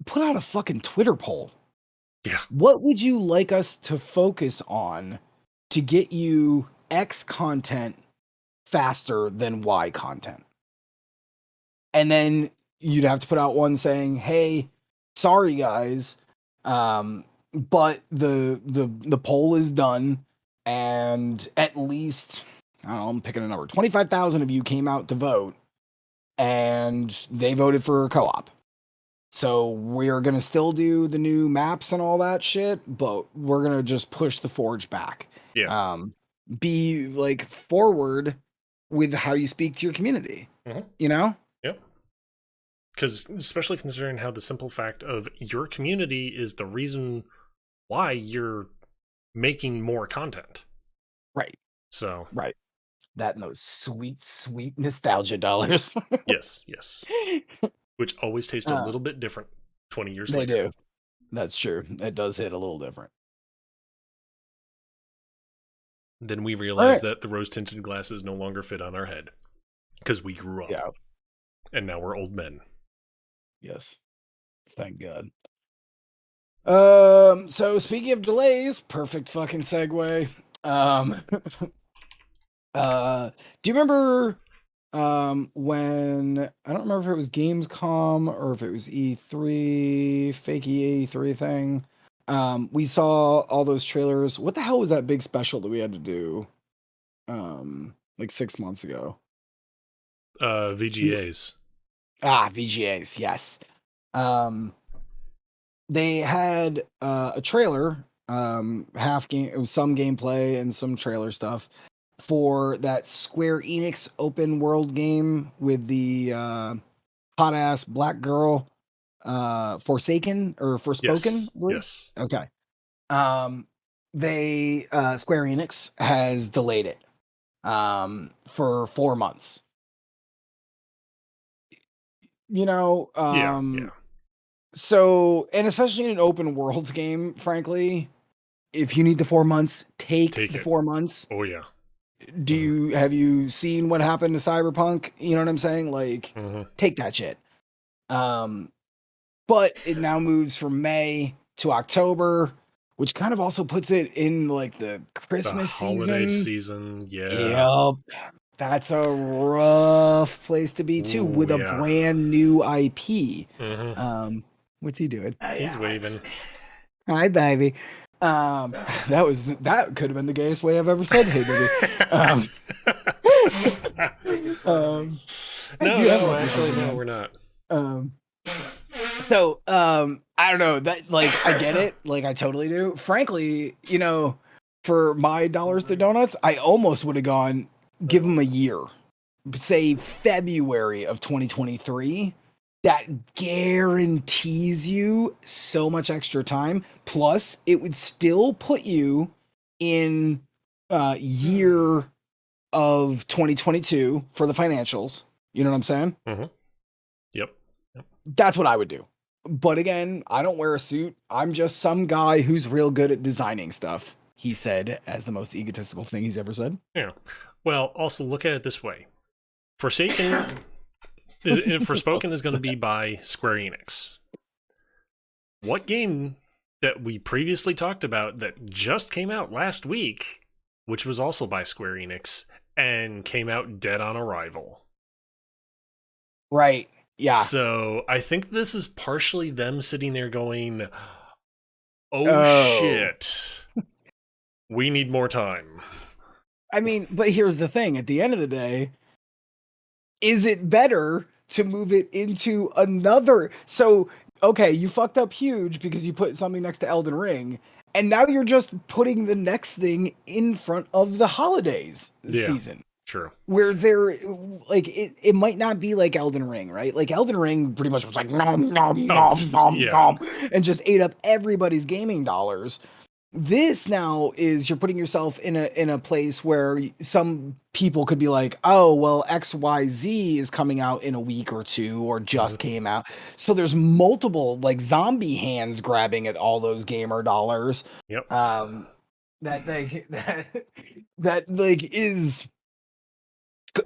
put out a fucking Twitter poll. Yeah. What would you like us to focus on to get you X content faster than Y content? And then you'd have to put out one saying, "Hey, sorry guys, but the poll is done, and at least I don't know, I'm picking a number. 25,000 of you came out to vote, and they voted for co-op. So we're gonna still do the new maps and all that shit, but we're gonna just push the Forge back. Yeah. Um, be like forward with how you speak to your community. Mm-hmm. You know." Yep. Because especially considering how the simple fact of your community is the reason why you're making more content. Right. So Right. That and those sweet, sweet nostalgia dollars. yes, yes. Which always taste a uh, little bit different 20 years they later. do. That's true. It does hit a little different. Then we All realize right. that the rose tinted glasses no longer fit on our head because we grew up Yeah. and now we're old men. Yes. Thank God. So speaking of delays, perfect fucking segue. Um do you remember when I don't remember if it was Gamescom or if it was E3, fake E3 thing. We saw all those trailers. What the hell was that big special that we had to do? Like 6 months ago. VGAs. VGAs, yes. Um, they had a trailer, half game, it was some gameplay and some trailer stuff for that Square Enix open world game with the hot ass black girl, Forsaken or Forspoken, Yes, I believe. yes. Okay. Um, they Square Enix has delayed it for 4 months. You know, Yeah, yeah. so, and especially in an open world game, frankly, if you need the 4 months, take Take the it. 4 months. Oh, yeah. have you seen what happened to Cyberpunk? You know what I'm saying? Like, Mm-hmm. take that shit. Um, but it now moves from May to October, which kind of also puts it in like the The Christmas holiday season. season, yeah. Yep. That's a rough place to be too Ooh, with a yeah. brand new IP. Mm-hmm. What's he doing? He's waving. Hi, baby. Um, that could have been the gayest way I've ever said hey, baby. Um, um, I No, do have no, love you, actually, baby, no, man. we're not. Um, I don't know that like I get it, like I totally do. Frankly, for my dollars to donuts, I almost would have gone give them a year, say February of 2023. That guarantees you so much extra time. Plus, it would still put you in year of 2022 for the financials. You know what I'm saying? Mm-hmm. Yep. Yep. That's what I would do. But again, I don't wear a suit. I'm just some guy who's real good at designing stuff, he said, as the most egotistical thing he's ever said. Yeah. Well, also look at it this way: Forsaken, Forspoken is going to be by Square Enix. What game that we previously talked about that just came out last week, which was also by Square Enix and came out dead on arrival? Right. Yeah. So I think this is partially them sitting there going, oh Oh. shit, we need more time. I mean, but here's the thing at the end of the day, is it better to move it into another? So, okay, you fucked up huge because you put something next to Elden Ring, and now you're just putting the next thing in front of the holidays Yeah, season. true. Where they're like it might not be like Elden Ring, right? Like Elden Ring pretty much was like nom nom Oh, nom nom yeah. nom and just ate up everybody's gaming dollars. This now is you're putting yourself in a place where some people could be like, oh well, XYZ is coming out in a week or two or Mm-hmm. just came out. So there's multiple like zombie hands grabbing at all those gamer dollars. Yep. That like that like is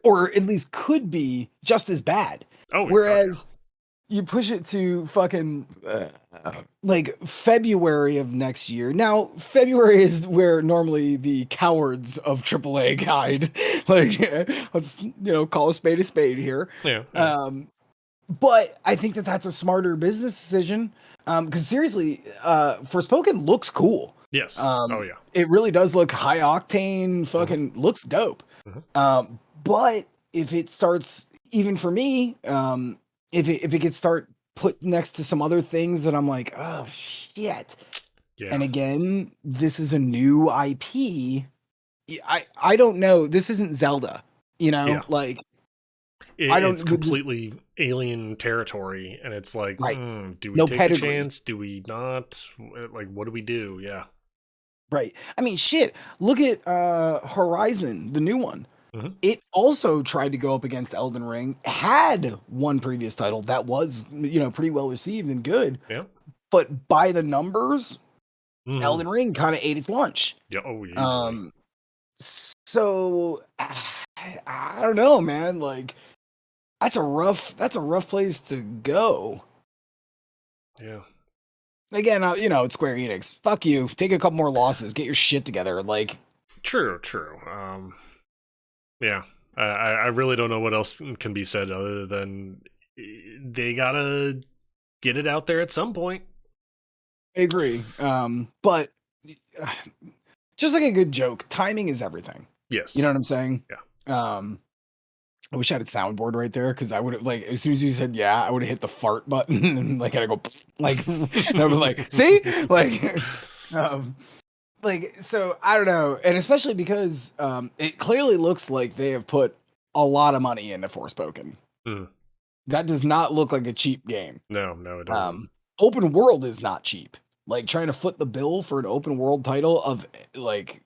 or at least could be just as bad. Oh, God, yeah. Whereas you push it to fucking like February of next year. Now, February is where normally the cowards of AAA hide. Like, let's call a spade here. Yeah, yeah. But I think that that's a smarter business decision. Because seriously, Forspoken looks cool. Yes. Oh, yeah. It really does look high octane. Mm-hmm. Fucking looks dope. Mm-hmm. But if it starts, even for me, if it could start put next to some other things that I'm like, oh shit. Yeah. And again, this is a new IP. I don't know. This isn't Zelda. Yeah. Like I It's don't with this, completely alien territory, and it's like, right. do we No take the pedigree. chance? Do we not? Like, what do we do? Yeah. Right. I mean, shit. Look at Horizon, the new one. Mm-hmm. It also tried to go up against Elden Ring, had one previous title that was, pretty well received and good, Yeah. but by the numbers, Mm-hmm. Elden Ring kind of ate its lunch. Yeah. Oh, easily. Um, so I don't know, man. Like that's a rough place to go. Yeah. Again, it's Square Enix. Fuck you. Take a couple more losses. Get your shit together. Like, True. True. Yeah. I really don't know what else can be said other than they gotta get it out there at some point. I agree. But just like a good joke, timing is everything. You Yes. know what I'm saying? Yeah. I wish I had a soundboard right there because I would have like as soon as you said yeah, I would have hit the fart button and like had to go like and I was like, see? Um so I don't know. And especially because it clearly looks like they have put a lot of money into Forspoken. Mm. That does not look like a cheap game. No, no, it doesn't. Um Open world is not cheap. Like trying to foot the bill for an open world title of like,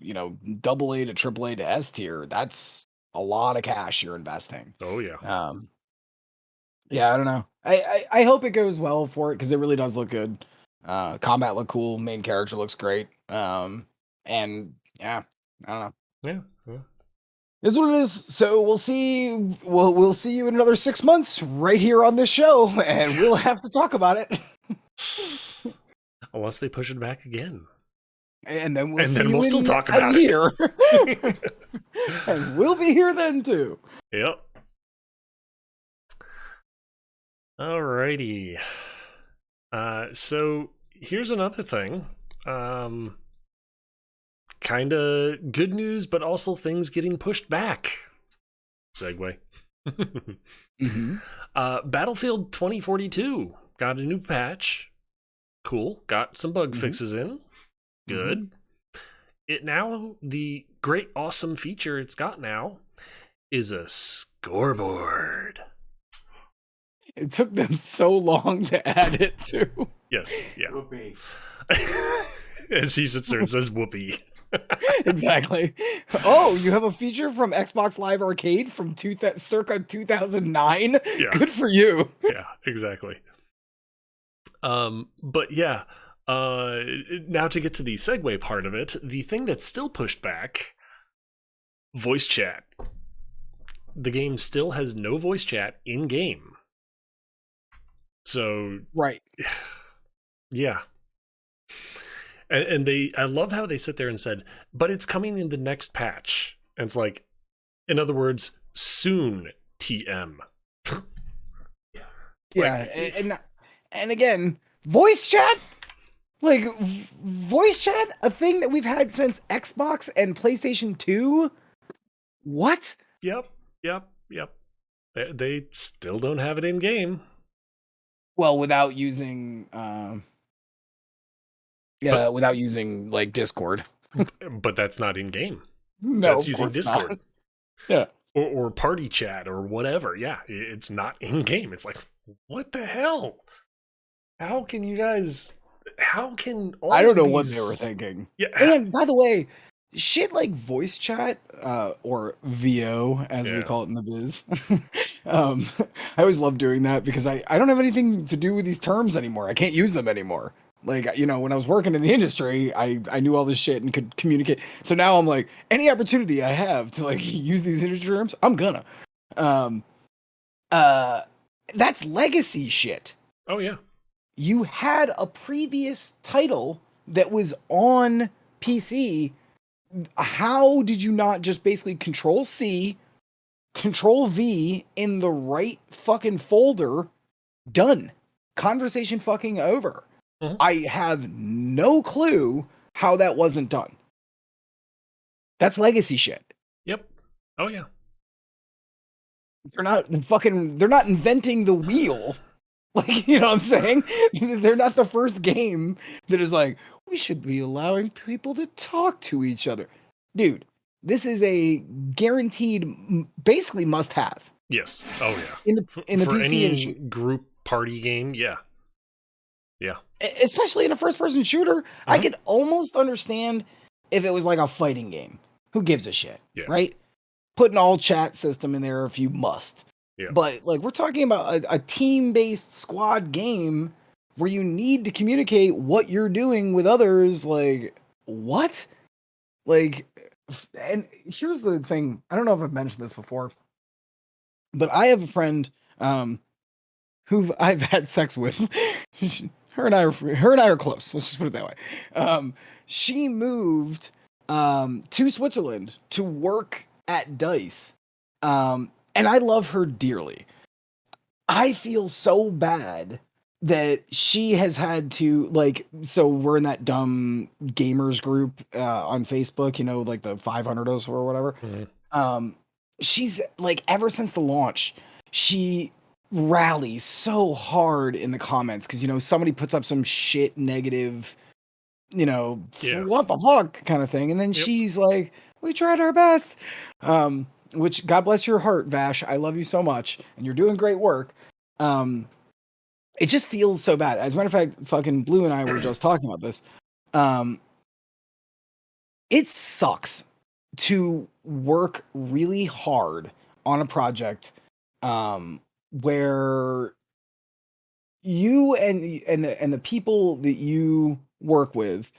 double A to triple A to S tier, that's a lot of cash you're investing. Oh yeah. Um, yeah, I don't know. I hope it goes well for it because it really does look good. Combat look cool. Main character looks great. And yeah, I don't know. Yeah. Yeah. Is what it is. So we'll see. We'll see you in another 6 months right here on this show, and we'll have to talk about it. Unless they push it back again. And then we'll And see then we'll you still in talk a about year. it. And we'll be here then too. Yep. Alrighty. So here's another thing. Kind of good news, but also things getting pushed back. Segue. Mm-hmm. Battlefield 2042 got a new patch. Cool. Got some bug fixes in. Good. It now, the great awesome feature it's got now is a scoreboard. It took them so long to add it too. Yes, yeah. Whoopee. As he sits there and says whoopee. Exactly. Oh, you have a feature from Xbox Live Arcade from circa 2009? Yeah. Good for you. Yeah, exactly. But yeah, now to get to the segue part of it, the thing that's still pushed back, voice chat. The game still has no voice chat in game. So Right. yeah. And I love how they sit there and said, but it's coming in the next patch. And it's like, in other words, soon, TM. Yeah, and again, voice chat? Like, voice chat? A thing that we've had since Xbox and PlayStation 2? What? Yep. They still don't have it in game. Well, without using, without using, like, Discord. But that's not in game. No, that's using Discord. Not. Yeah. Or party chat or whatever. Yeah, it's not in game. It's like, what the hell? How can you guys? How can all? I don't know these... what they were thinking. Yeah. And by the way, shit like voice chat, or VO as we call it in the biz. I always love doing that because I don't have anything to do with these terms anymore. I can't use them anymore. Like, you know, when I was working in the industry, I knew all this shit and could communicate. So now I'm like, any opportunity I have to like use these industry terms, I'm gonna. That's legacy shit. Oh yeah. You had a previous title that was on PC. How did you not just basically Control C, Control V in the right fucking folder? Done. Conversation fucking over. Mm-hmm. I have no clue how that wasn't done. That's legacy shit. Yep. Oh yeah. They're not inventing the wheel. Like, you know what I'm saying? They're not the first game that is like, we should be allowing people to talk to each other. Dude, this is a guaranteed, basically must have. Yes. Oh yeah. In the for PC any industry. Group party game, yeah. Yeah. Especially in a first-person shooter, I could almost understand if it was like a fighting game. Who gives a shit, right? Put an all-chat system in there if you must. Yeah. But like we're talking about a team-based squad game where you need to communicate what you're doing with others. Like, what? Like, and here's the thing. I don't know if I've mentioned this before, but I have a friend who I've had sex with. Her and I are close. Let's just put it that way. She moved to Switzerland to work at DICE. And I love her dearly. I feel so bad that she has had to, like, so we're in that dumb gamers group on Facebook, you know, like the 500ers or whatever. Mm-hmm. She's like, ever since the launch, she rallies so hard in the comments because, you know, somebody puts up some shit negative, you know, what the fuck kind of thing. And then she's like, we tried our best. Which, God bless your heart, Vash. I love you so much, and you're doing great work. It just feels so bad. As a matter of fact, fucking Blue and I were just talking about this. It sucks to work really hard on a project where you and the people that you work with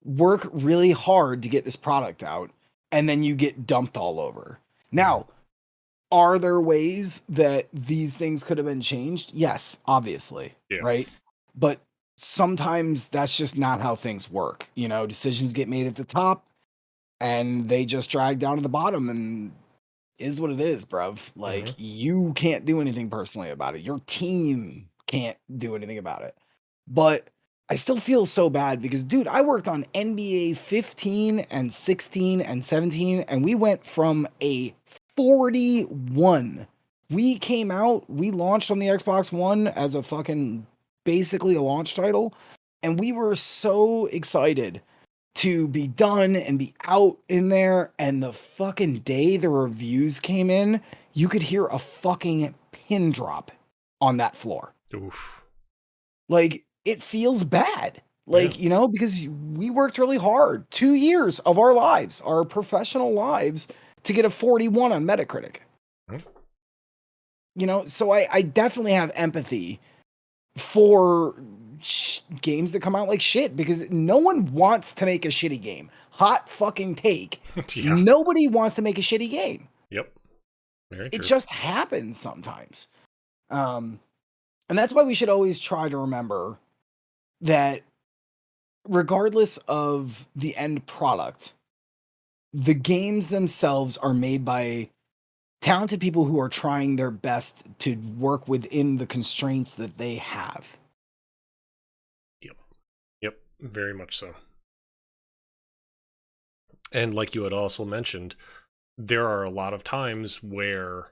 work really hard to get this product out, and then you get dumped all over. Mhm. Now, are there ways that these things could have been changed? Yes, obviously, Yeah. right? But sometimes that's just not how things work. You know, decisions get made at the top and they just drag down to the bottom, and is what it is, bruv. Hmm. Like, you can't do anything personally about it. Your team can't do anything about it. But I still feel so bad because, dude, I worked on NBA 15 and 16 and 17, and we went from a 41. We came out, we launched on the Xbox One as a fucking basically a launch title, and we were so excited to be done and be out in there. And the fucking day the reviews came in, you could hear a fucking pin drop on that floor. Oof. Like, it feels bad. Yeah. Like, you know, because we worked really hard 2 years of our lives, our professional lives, to get a 41 on Metacritic. Mhm. You know, so I definitely have empathy for games that come out like shit because no one wants to make a shitty game. Hot fucking take. Yeah. Nobody wants to make a shitty game. Yep. Very It true. just happens sometimes. Um, and that's why we should always try to remember that regardless of the end product, the games themselves are made by talented people who are trying their best to work within the constraints that they have. Yep. Yep. Very much so. And like you had also mentioned, there are a lot of times where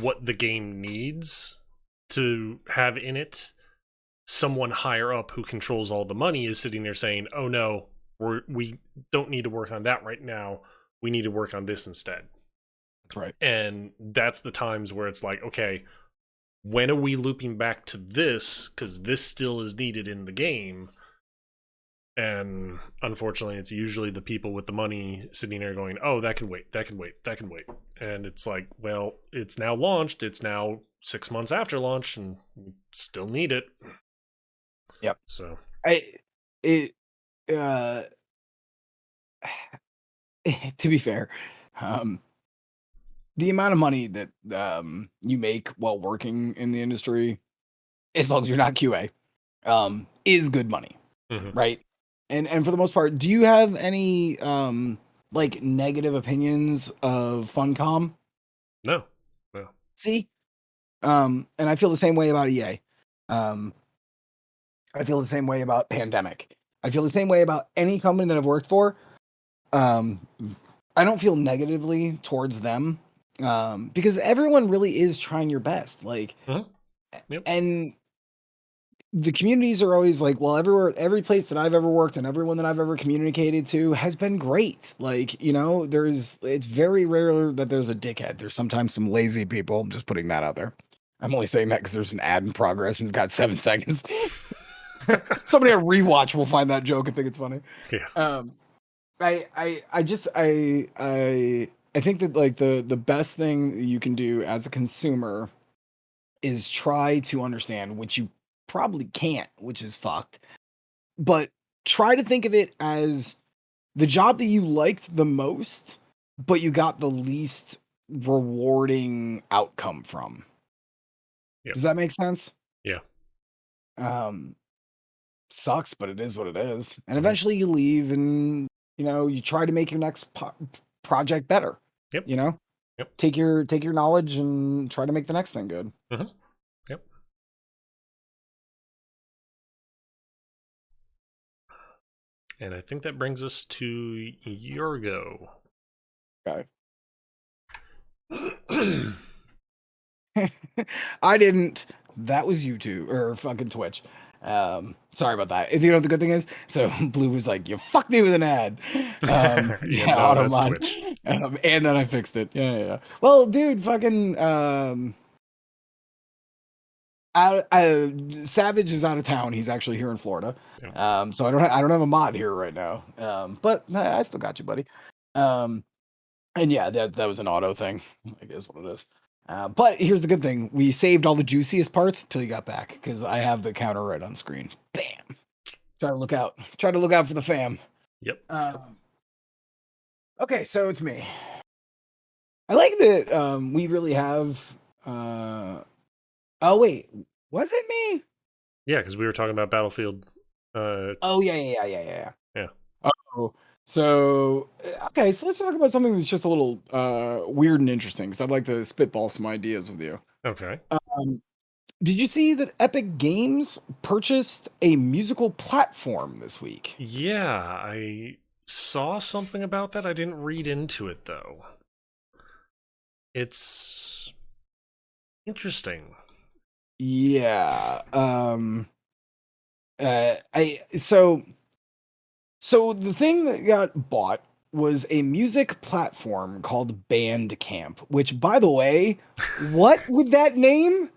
what the game needs to have in it, someone higher up who controls all the money is sitting there saying, "Oh no, we don't need to work on that right now. We need to work on this instead." That's right. And that's the times where it's like, okay, when are we looping back to this? Because this still is needed in the game. And unfortunately, it's usually the people with the money sitting there going, "Oh, that can wait. That can wait. That can wait." And it's like, well, it's now launched. It's now 6 months after launch, and we still need it. Yep. So, I it uh to be fair, um the amount of money that you make while working in the industry, as long as you're not QA, is good money, mhm. right? And for the most part, do you have any like negative opinions of Funcom? No, no. See? And I feel the same way about EA. Um I feel the same way about Pandemic. I feel the same way about any company that I've worked for. Um I don't feel negatively towards them because everyone really is trying your best. Like, Mhm. Yep. and the communities are always like, well, everywhere, every place that I've ever worked and everyone that I've ever communicated to has been great. Like, you know, it's very rare that there's a dickhead. There's sometimes some lazy people. I'm just putting that out there. I'm only saying that because there's an ad in progress and it's got 7 seconds. Somebody on rewatch will find that joke and think it's funny. Yeah. Um, I just I think that like the best thing you can do as a consumer is try to understand, which you probably can't, which is fucked. But try to think of it as the job that you liked the most, but you got the least rewarding outcome from. Yep. Does that make sense? Yeah. Um, Sucks, but it is what it is. And Mhm. eventually you leave and you know, you try to make your next project better. Yep. You know, Yep. take your knowledge and try to make the next thing good. Mhm. Yep. And I think that brings us to your go. Okay. I didn't. That was YouTube or fucking Twitch. Sorry about that. You know the good thing is, so Blue was like, "You fucked me with an ad." Yeah, Yeah, no, auto that's mod. Twitch. And then I fixed it. Yeah, yeah, yeah. Well, dude, fucking Savage is out of town. He's actually here in Florida. Yeah. So I don't have a mod here right now. But I still got you, buddy. Um, and yeah, that was an auto thing. I guess what it is. But here's the good thing: we saved all the juiciest parts until you got back because I have the counter right on screen. Bam! Try to look out. Try to look out for the fam. Yep. Um, Okay, so it's me. I like that we really have oh wait, was it me? Yeah, because we were talking about Battlefield. Oh yeah. Yeah. Oh, so okay, so let's talk about something that's just a little weird and interesting because I'd like to spitball some ideas with you. Okay. Um, did you see that Epic Games purchased a musical platform this week? Yeah, I saw something about that. I didn't read into it though. It's interesting. Yeah. I so the thing that got bought was a music platform called Bandcamp, which by the way, what with that name?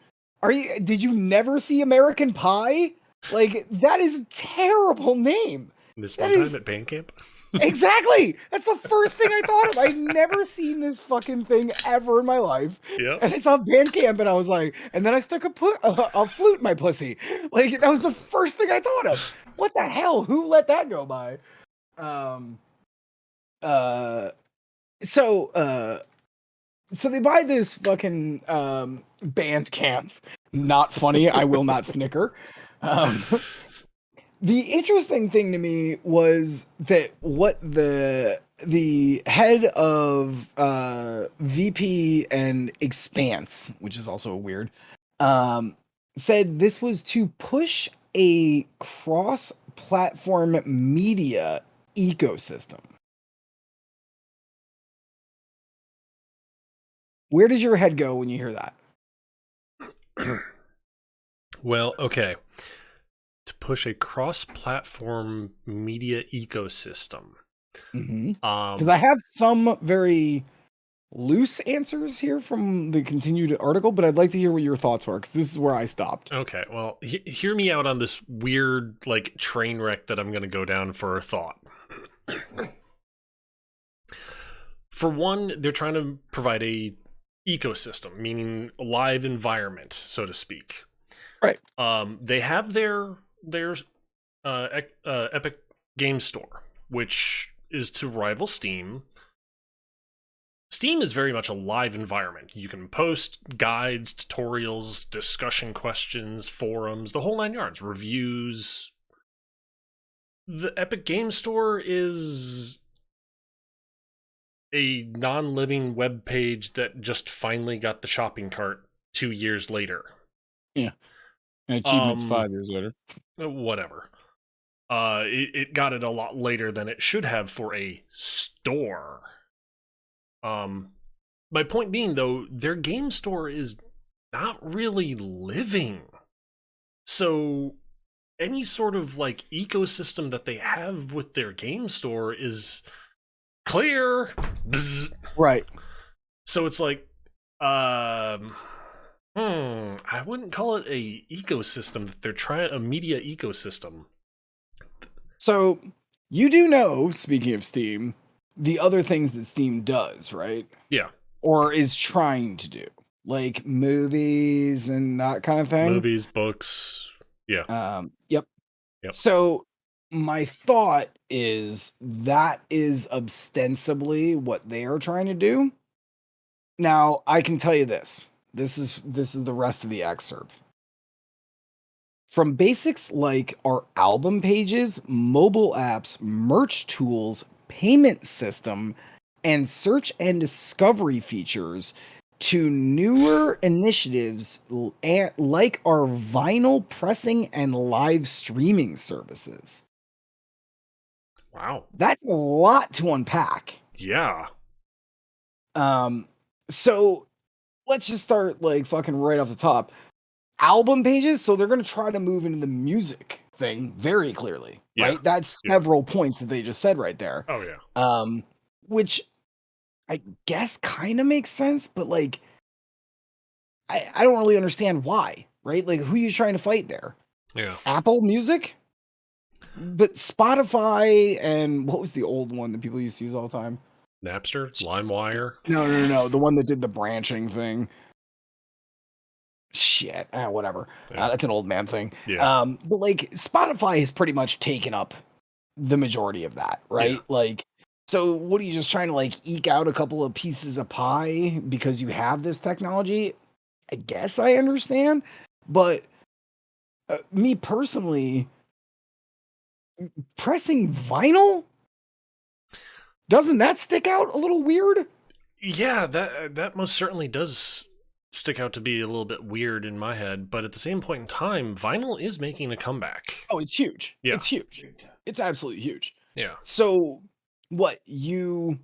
Did you never see American Pie? Like that is a terrible name. This That one time is at Bandcamp. exactly. That's the first thing I thought of. I'd never seen this fucking thing ever in my life. Yep. And I saw Bandcamp and I was like, and then I stuck a flute in my pussy. Like that was the first thing I thought of. What the hell? Who let that go by? Um uh so so they buy this fucking band camp. Not funny, I will not snicker. Um the interesting thing to me was that what the head of VP and Expanse, which is also weird, um said this was to push a cross-platform media ecosystem. Where does your head go when you hear that? Well, okay. To push a cross-platform media ecosystem. Because I have some very loose answers here from the continued article, but I'd like to hear what your thoughts were because this is where I stopped. Okay, well, hear me out on this weird, like, train wreck that I'm going to go down for a thought. For one, they're trying to provide a ecosystem, meaning a live environment, so to speak. Right. They have their Epic Game Store, which is to rival Steam. Steam is very much a live environment. You can post guides, tutorials, discussion questions, forums, the whole nine yards, reviews. The Epic Game Store is a non-living web page that just finally got the shopping cart 2 years later. Yeah. And achievements Um, 5 years later. Whatever. It got it a lot later than it should have for a store. My point being though, their game store is not really living. So any sort of like ecosystem that they have with their game store is clear. Bzz. Right. So it's like, I wouldn't call it a ecosystem that they're trying a media ecosystem. So you do know, speaking of Steam, the other things that Steam does, right? Yeah, Or is trying to do, like movies and that kind of thing. movies, books. Yeah, Yep. yep. So my thought is that is ostensibly what they are trying to do. Now, I can tell you this. This is the rest of the excerpt. From basics like our album pages, mobile apps, merch tools, payment system, and search and discovery features to newer initiatives like our vinyl pressing and live streaming services. Wow. That's a lot to unpack. Yeah. Um, so let's just start like fucking right off the top. Album pages, so they're gonna try to move into the music thing very clearly, Yeah. right? That's Yeah. several points that they just said right there. Oh yeah. Which I guess kind of makes sense, but like I don't really understand why, right? Like who are you trying to fight there? Yeah. Apple Music? But Spotify and what was the old one that people used to use all the time? Napster, LimeWire. No. The one that did the branching thing. Shit. Whatever. Yeah. That's an old man thing. Yeah. But like Spotify has pretty much taken up the majority of that, right? Yeah. Like So what are you just trying to like eke out a couple of pieces of pie because you have this technology? I guess I understand, but me personally, pressing vinyl, doesn't that stick out a little weird? Yeah, that most certainly does stick out to be a little bit weird in my head, but at the same point in time, vinyl is making a comeback. Oh, it's huge. Yeah. It's huge. It's absolutely huge. Yeah. So what you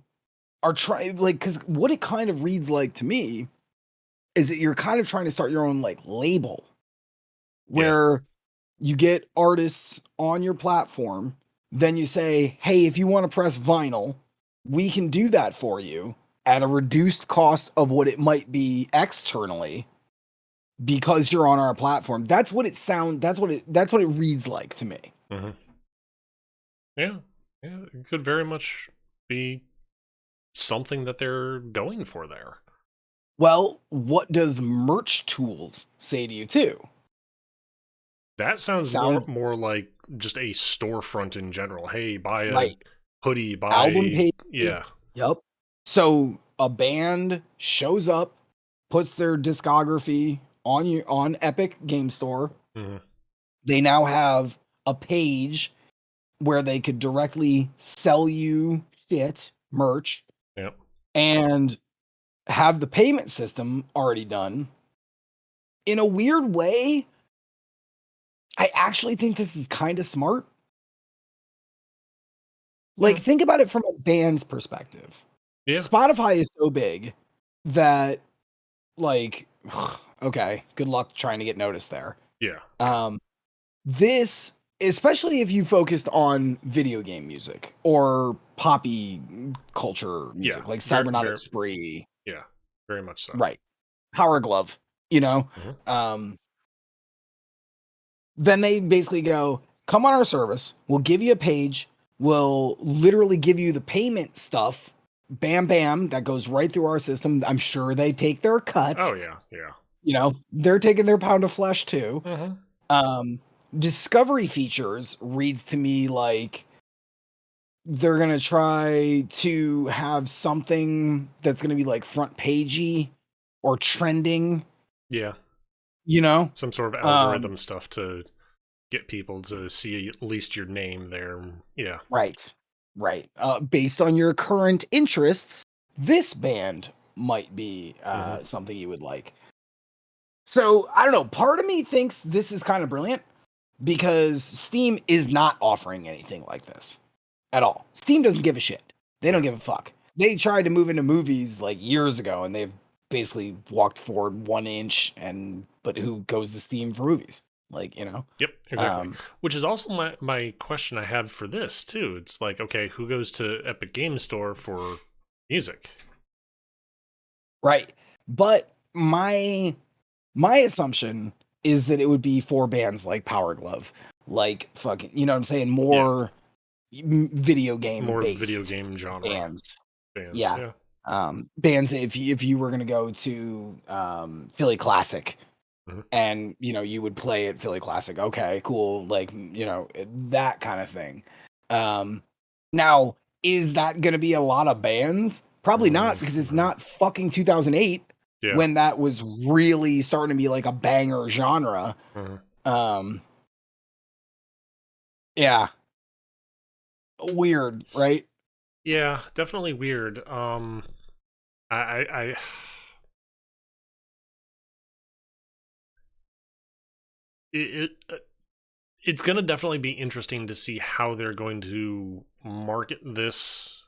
are trying like because what it kind of reads like to me is that you're kind of trying to start your own like label Yeah. where you get artists on your platform, then you say, hey, if you want to press vinyl, we can do that for you at a reduced cost of what it might be externally because you're on our platform. That's what it sound that's what it reads like to me. Hmm. Yeah. Yeah. It could very much be something that they're going for there. Well, what does merch tools say to you too? That sounds Sounds more like just a storefront in general. Hey, buy a right. hoodie, Album buy page. yeah. Yep. So a band shows up, puts their discography on Epic Game Store. Hmm. They now have a page where they could directly sell you shit, merch, Yep. and have the payment system already done. In a weird way, I actually think this is kind of smart. Like, Mm. think about it from a band's perspective. Yeah. Spotify is so big that, like, okay, good luck trying to get noticed there. Yeah. Um, this, especially if you focused on video game music or poppy culture Yeah. music, like Very Cybernautics very Spree, yeah. Very much so. right? Power Glove, you know. Hmm. Um, then they basically go, come on our service, we'll give you a page, we'll literally give you the payment stuff. Bam, bam, that goes right through our system. I'm sure they take their cut. Oh yeah. Yeah. You know, they're taking their pound of flesh too. Hmm. Um, Discovery features reads to me like they're gonna try to have something that's gonna be like front pagey or trending, Yeah. you know? Some sort of Um, algorithm stuff to get people to see at least your name there. Yeah. right, right. Based on your current interests, this band might be Hmm. something you would like. So I don't know. Part of me thinks this is kind of brilliant because Steam is not offering anything like this at all. Steam doesn't give a shit. They don't Yeah. give a fuck. They tried to move into movies like years ago and they've basically walked forward 1 inch but who goes to Steam for movies? Like, you know. Yep, exactly. Um Which is also my question I had for this too. It's like, okay, who goes to Epic Game Store for music? right. But my assumption is that it would be for bands like Power Glove, like fucking, you know what I'm saying, Yeah, more video game more video based game genre bands. bands. Yeah. Yeah. Bands if you were gonna go to Philly Classic Hmm. and you know you would play at Philly Classic, okay, cool, like you know that kind of thing. Um, Now is that gonna be a lot of bands? Probably not because it's Hmm. not fucking 2008 Yeah. when that was really starting to be like a banger genre. Hmm. Um, yeah, weird, right? Yeah, definitely weird. I it it's gonna definitely be interesting to see how they're going to market this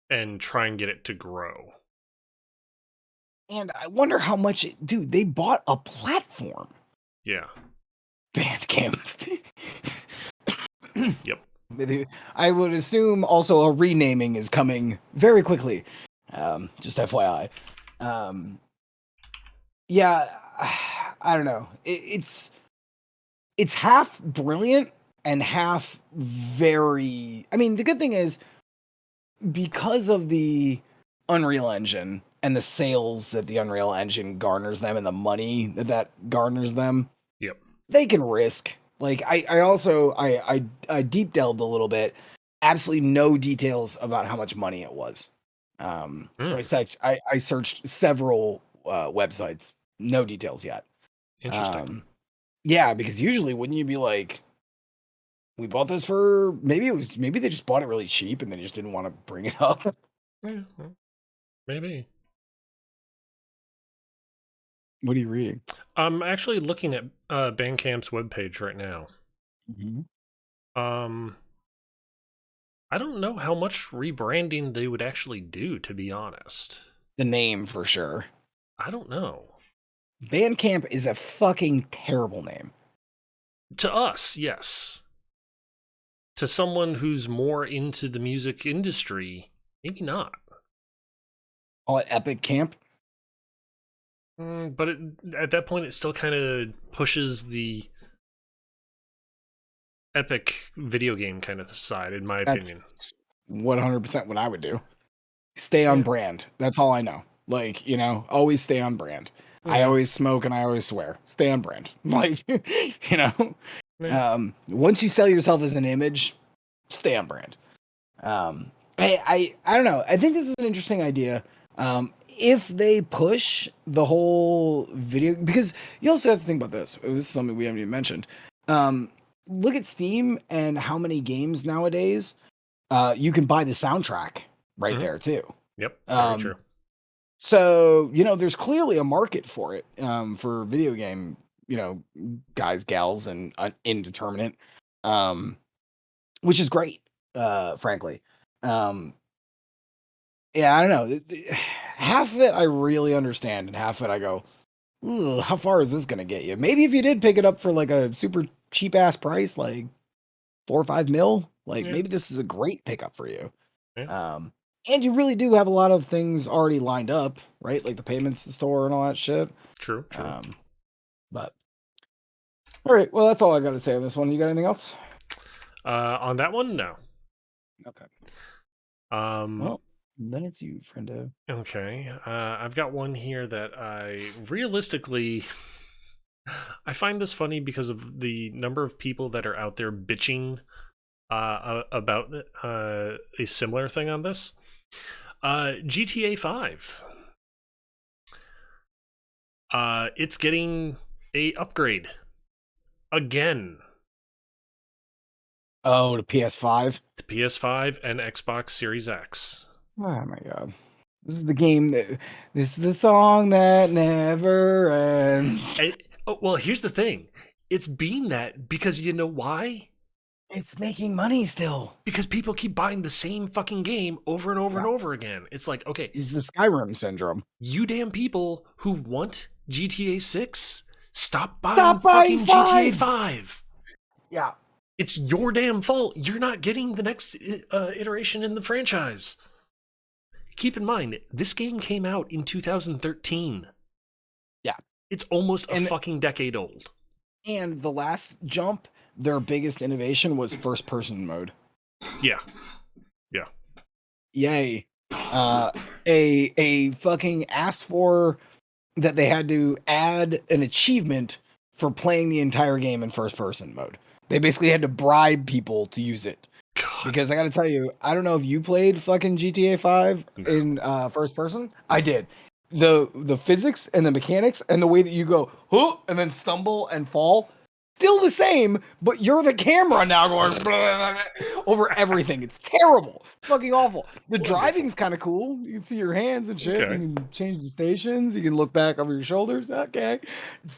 and try and get it to grow. And I wonder how much, dude, they bought a platform. Yeah. Bandcamp. Yep. I would assume also a renaming is coming very quickly. Just FYI. Um, yeah, I don't know. It's half brilliant and half very. I mean, the good thing is because of the Unreal Engine and the sales that the Unreal Engine garners them and the money that garners them, Yep. they can risk. Like I also I deep delved a little bit absolutely no details about how much money it was. Hmm, I searched several websites, no details yet. interesting. Um, yeah, because usually wouldn't you be like, we bought this for maybe they just bought it really cheap and they just didn't want to bring it up. Yeah, well, maybe. What are you reading? I'm actually looking at Bandcamp's webpage right now. Mhm. Um, I don't know how much rebranding they would actually do, to be honest. The name for sure. I don't know. Bandcamp is a fucking terrible name. To us, yes. To someone who's more into the music industry, maybe not. Call it Epic Camp. But at that point, it still kind of pushes the epic video game kind of side, in my That's opinion. 100% what I would do. Stay on Yeah, brand. That's all I know. Like, always stay on brand. I yeah, always smoke and I always swear. Stay on brand. Like, you know, yeah. once you sell yourself as an image, stay on brand. I don't know. I think this is an interesting idea. If they push the whole video, because you also have to think about this. This is something we haven't even mentioned. Um, Look at Steam and how many games nowadays you can buy the soundtrack right Hmm. there too. Yep, very true. Um, so there's clearly a market for it for video game, guys, gals, and indeterminate, um, which is great, frankly. Um, yeah, I don't know. Half of it I really understand, and half of it I go, "Ugh, how far is this gonna get you?" Maybe if you did pick it up for like a super cheap ass price, like 4 or 5 mil, like Yeah, maybe this is a great pickup for you. yeah. Um, and you really do have a lot of things already lined up, right? Like the payments, the store, and all that shit. True, true. Um, but all right, well, that's all I got to say on this one. You got anything else? On that one, no. Okay. Um, Well, then it's you, friendo. okay. I've got one here that I realistically I find this funny because of the number of people that are out there bitching about a similar thing on this. GTA 5. It's getting a upgrade again Oh, the PS5. to PS5 and Xbox Series X. Oh my god. This is the game that this is the song that never ends. Oh, well, here's the thing. It's being that because you know why? It's making money still. Because people keep buying the same fucking game over and over Yeah. and over again. It's like, okay, It's the Skyrim syndrome. you damn people who want GTA 6, stop buying Stop buying fucking GTA 5. 5. Yeah. It's your damn fault. You're not getting the next iteration in the franchise. Keep in mind, this game came out in 2013. Yeah. It's almost a And fucking decade old. and the last jump, their biggest innovation was first person mode. Yeah. Yeah. Yay. Uh a fucking asked for that they had to add an achievement for playing the entire game in first person mode. They basically had to bribe people to use it. God. Because I got to tell you, I don't know if you played fucking GTA 5 No. in first person. I did. The physics and the mechanics and the way that you go, huh, and then stumble and fall, still the same, but you're the camera now going blah, over everything. It's terrible. Fucking awful. The Wonderful. driving's kind of cool. You can see your hands and shit. Okay. You can change the stations. You can look back over your shoulders. Okay.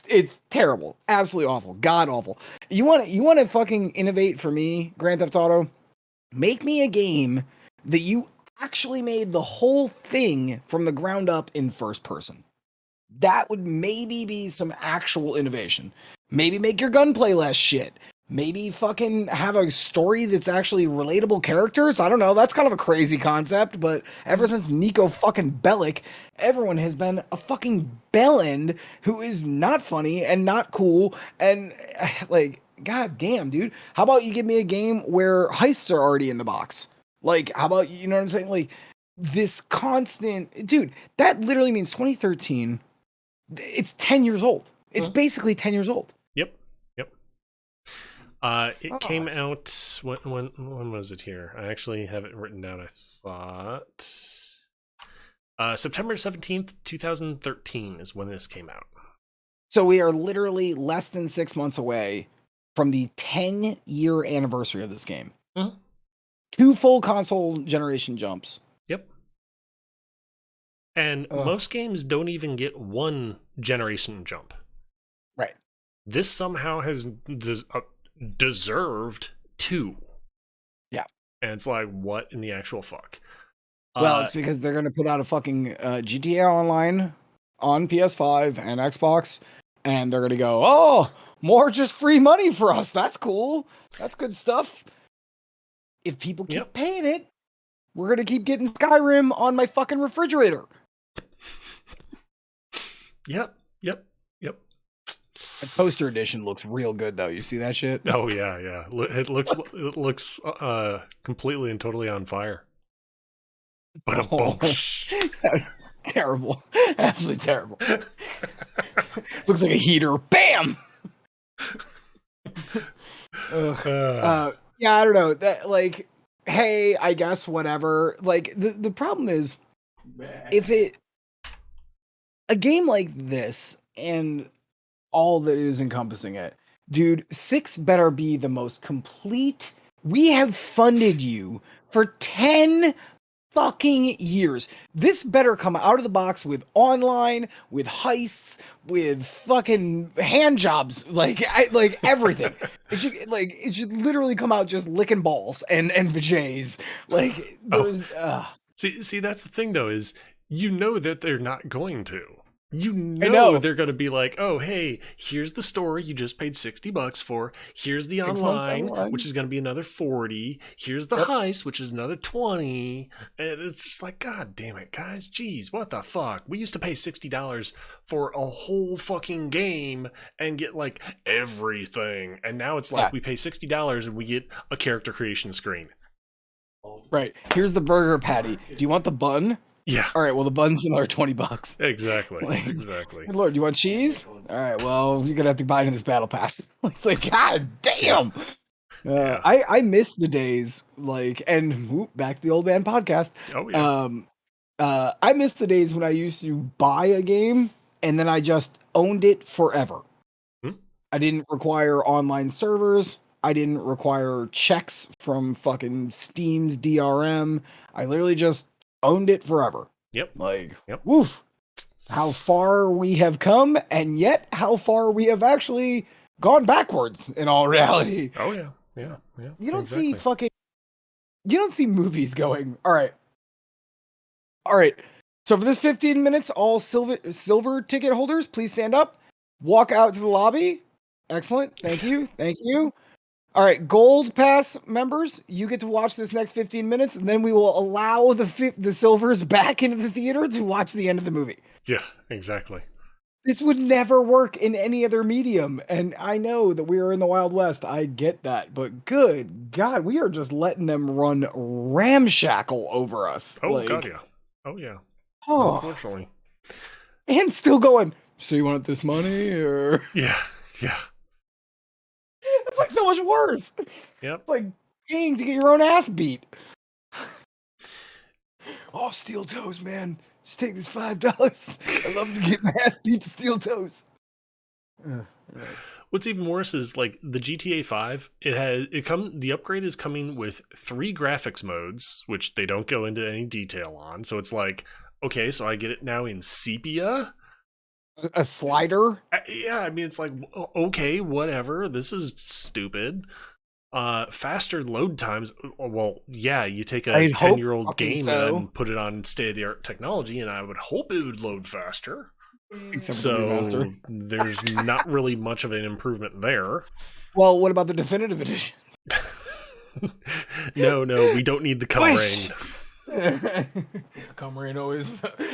It's terrible. Absolutely awful. God awful. You want to fucking innovate for me, Grand Theft Auto? Make me a game that you actually made the whole thing from the ground up in first person. That would maybe be some actual innovation. Maybe make your gunplay less shit. Maybe fucking have a story that's actually relatable characters. I don't know. That's kind of a crazy concept, but ever since Nico fucking Bellic, everyone has been a fucking bellend who is not funny and not cool and like god damn, dude. How about you give me a game where heists are already in the box? Like, how about you know what I'm saying? Like this constant dude, that literally means 2013 it's 10 years old. It's Well, basically 10 years old. yep. Yep. It came out when was it here? I actually have it written down. I thought September 17th, 2013 is when this came out. So we are literally less than 6 months away from the 10-year anniversary of this game. Mm-hmm. 2 full console generation jumps. Yep. And most games don't even get 1 generation jump. Right. This somehow has deserved 2. Yeah. And it's like, what in the actual fuck? Well, it's because they're going to put out a fucking GTA Online on PS5 and Xbox, and they're going to go, oh, more just free money for us. That's cool. That's good stuff. If people keep paying it, we're going to keep getting Skyrim on my fucking refrigerator. Yep. The poster edition looks real good, though. You see that shit? Oh yeah. It looks completely and totally on fire. But a bump. That's terrible. Absolutely terrible. Looks like a heater. Bam. Yeah, I don't know. That like, hey, I guess whatever. Like the problem is, if a game like this and all that is encompassing it, dude, 6 better be the most complete. We have funded you for 10 fucking years. This better come out of the box with online, with heists, with fucking hand jobs, like everything. It should literally come out just licking balls and vajays. Like there's See that's the thing though, is you know that they're not going to. You know they're going to be like, oh, hey, here's the story you just paid $60 for. Here's the online, which is going to be another 40. Here's the heist, which is another 20. And it's just like, God damn it, guys. Jeez, what the fuck? We used to pay $60 for a whole fucking game and get like everything. And now it's like we pay $60 and we get a character creation screen. Right. Here's the burger patty. Do you want the bun? Yeah. All right. Well, the bun's another $20. Exactly. Exactly. Good Lord, do you want cheese? All right. Well, you're gonna have to buy it in this battle pass. It's like, God damn. I miss the days and back to the old man podcast. Oh yeah. I miss the days when I used to buy a game and then I just owned it forever. I didn't require online servers. I didn't require checks from fucking Steam's DRM. I literally just owned it forever. Yep. Woof. How far we have come, and yet how far we have actually gone backwards in all reality. Oh yeah. You don't see you don't see movies going, all right. So for this 15 minutes, all silver ticket holders, please stand up, walk out to the lobby. Excellent. Thank you. All right, gold pass members, you get to watch this next 15 minutes, and then we will allow the silvers back into the theater to watch the end of the movie. Yeah, exactly. This would never work in any other medium, and I know that we are in the Wild West. I get that, but good God, we are just letting them run ramshackle over us. Oh, God, yeah. Oh, yeah. Oh. Unfortunately. And still going, so you want this money, or... Yeah. It's like so much worse. Yep. It's like paying to get your own ass beat. Oh, steel toes, man. Just take this $5. I love to get my ass beat to steel toes. What's even worse is like the GTA 5, the upgrade is coming with 3 graphics modes, which they don't go into any detail on. So it's like, okay, so I get it now in sepia. A slider? Yeah, I mean, it's like, okay, whatever. This is stupid. Faster load times. Well, yeah, you take a 10-year-old game and put it on state-of-the-art technology, and I would hope it would load faster. So there's not really much of an improvement there. Well, what about the definitive edition? No, we don't need the Come Rain. Come Rain always.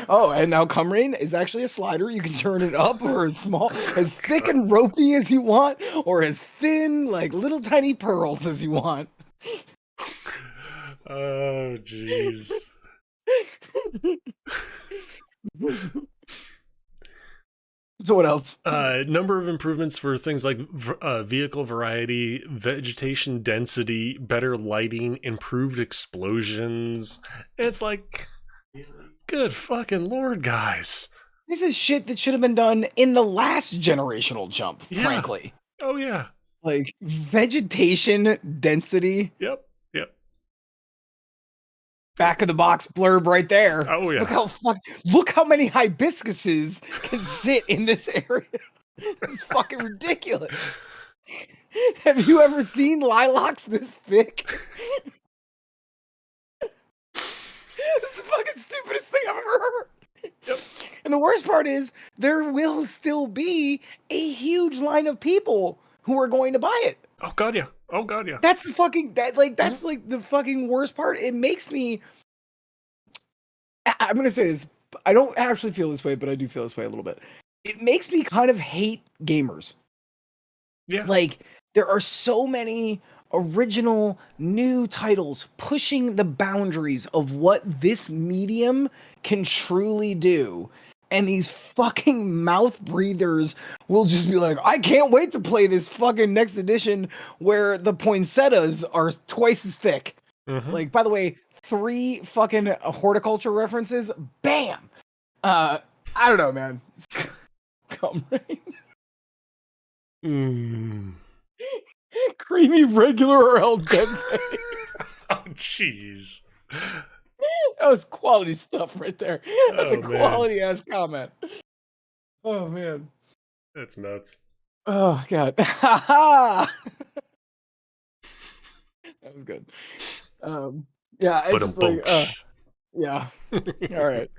Oh, and now Come Rain is actually a slider. You can turn it up or as small, as thick and ropey as you want, or as thin, like little tiny pearls as you want. Oh, jeez. So what else? Number of improvements for things like vehicle variety, vegetation density, better lighting, improved explosions. It's like, good fucking lord, guys. This is shit that should have been done in the last generational jump, Yeah. frankly. Oh yeah. Like vegetation density, Yep. Yep. back of the box blurb right there. Oh yeah. Look how many hibiscuses can sit in this area. It's fucking ridiculous. Have you ever seen lilacs this thick? This is the fucking stupidest thing I've ever heard. Yep. And the worst part is there will still be a huge line of people who are going to buy it. Oh god, yeah. Oh god, yeah. That's the fucking that's like the fucking worst part. It makes me. I'm gonna say this. I don't actually feel this way, but I do feel this way a little bit. It makes me kind of hate gamers. Yeah. Like there are so many original new titles pushing the boundaries of what this medium can truly do. And these fucking mouth breathers will just be like, I can't wait to play this fucking next edition where the poinsettias are twice as thick. Mm-hmm. Like, by the way, 3 fucking horticulture references. Bam! I don't know, man. Come rain. Creamy, regular, or al dente. Oh, jeez. That was quality stuff right there. That's a Oh, quality ass comment. Oh man. That's nuts. Oh god. That was good. Yeah, it's But a just like, yeah. All right.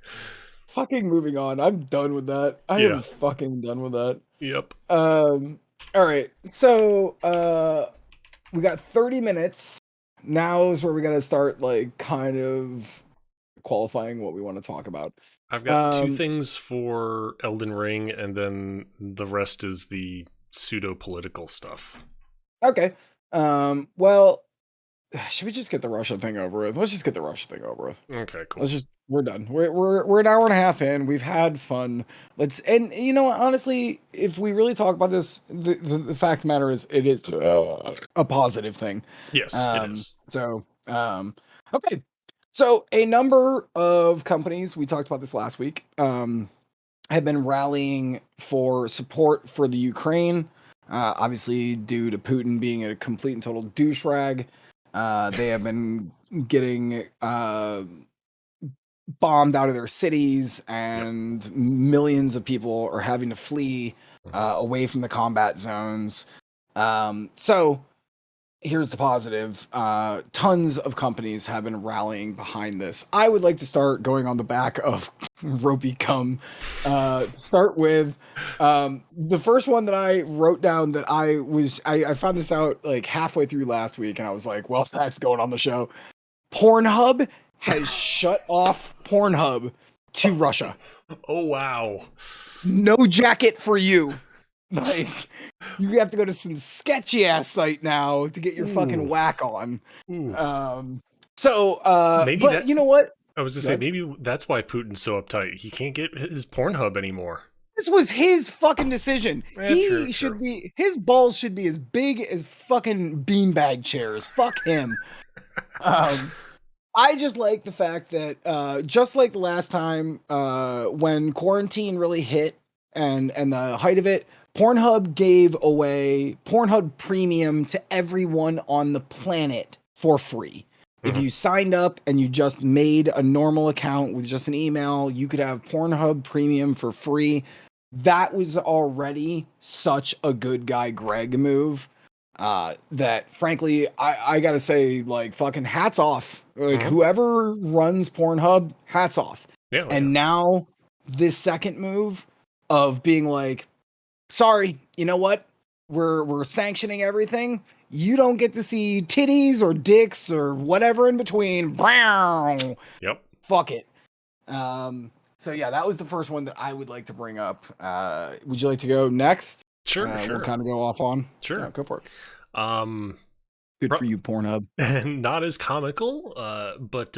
Fucking moving on. I'm done with that. I am fucking done with that. Yep. All right. So, we got 30 minutes. Now is where we got to start, like, kind of qualifying what we want to talk about. I've got 2 things for Elden Ring, and then the rest is the pseudo-political stuff. Okay. Well, should we just get the Russia thing over with? Let's just get the Russia thing over with. Okay, cool. We're done. We're an hour and a half in. We've had fun. And you know, honestly, if we really talk about this, the fact of the matter is, it is a positive thing. Yes, it is. So, okay. So a number of companies, we talked about this last week, have been rallying for support for the Ukraine. Obviously, due to Putin being a complete and total douche rag. They have been getting bombed out of their cities, and millions of people are having to flee away from the combat zones. So here's the positive. Tons of companies have been rallying behind this. I would like to start going on the back of Ropey Cum. Start with the first one that I wrote down that I found this out like halfway through last week, and I was like, well, that's going on the show. Pornhub has shut off Pornhub to Russia. Oh, wow. No jacket for you. Like, you have to go to some sketchy ass site now to get your fucking whack on. Maybe but you know what? I was gonna say, maybe that's why Putin's so uptight. He can't get his Pornhub anymore. This was his fucking decision. True. His balls should be as big as fucking beanbag chairs. Fuck him. I just like the fact that just like the last time when quarantine really hit and the height of it, Pornhub gave away Pornhub Premium to everyone on the planet for free. If you signed up and you just made a normal account with just an email, you could have Pornhub Premium for free. That was already such a good guy Greg move. That frankly, I gotta say, like, fucking hats off. Like, whoever runs Pornhub, hats off. Yeah. And now this second move of being like, sorry, you know what? We're sanctioning everything. You don't get to see titties or dicks or whatever in between. Yep. Fuck it. So yeah, that was the first one that I would like to bring up. Would you like to go next? Sure. We'll kind of go off on. Sure. Go for it. Good for you, Pornhub. Not as comical, but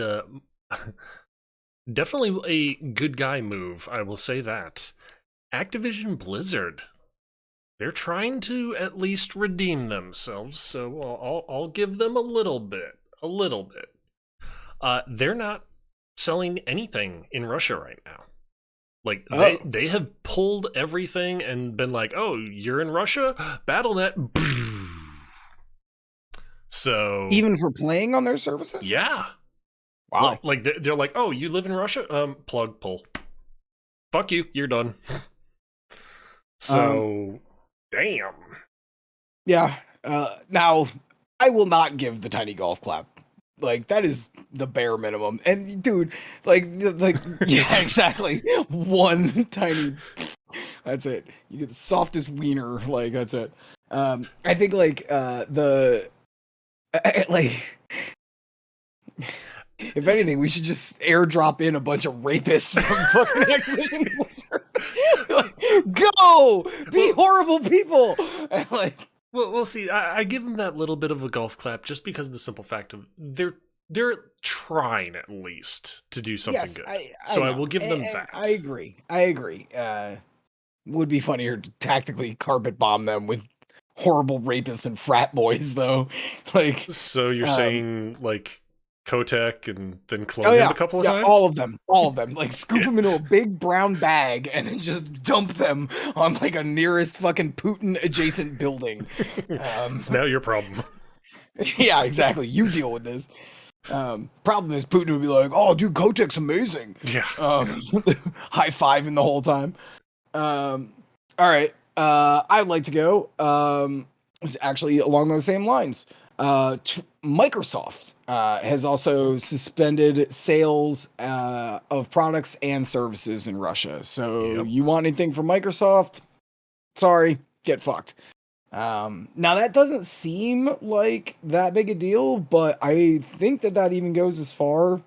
definitely a good guy move. I will say that. Activision Blizzard. They're trying to at least redeem themselves, so I'll give them a little bit. A little bit. They're not selling anything in Russia right now. Like they have pulled everything and been like, "Oh, you're in Russia? BattleNet." So even for playing on their services? yeah. Wow. Like they're like, "Oh, you live in Russia? Plug pull. Fuck you, you're done." So damn. Yeah. Now I will not give the tiny golf clap. Like that is the bare minimum. And dude, like yeah, exactly. One tiny. That's it. You get the softest wiener. Like that's it. I think like like. If anything, we should just airdrop in a bunch of rapists from fucking Activision Blizzard. Like, go! Be horrible people! And like, Well, we'll see. I give them that little bit of a golf clap just because of the simple fact of they're trying at least to do something yes, good. I will give them and that. I agree. Would be funnier to tactically carpet bomb them with horrible rapists and frat boys, though. Like, So you're saying like Kotek and then clone him a couple of times? all of them. Like scoop them into a big brown bag and then just dump them on like a nearest fucking Putin adjacent building. It's now your problem. Yeah, exactly. You deal with this. Problem is Putin would be like, "Oh, dude, Kotek's amazing." Yeah. High fiving the whole time. All right. I'd like to go. It's actually along those same lines. Microsoft has also suspended sales of products and services in Russia. So you want anything from Microsoft? Sorry, get fucked. Now that doesn't seem like that big a deal, but I think that even goes as far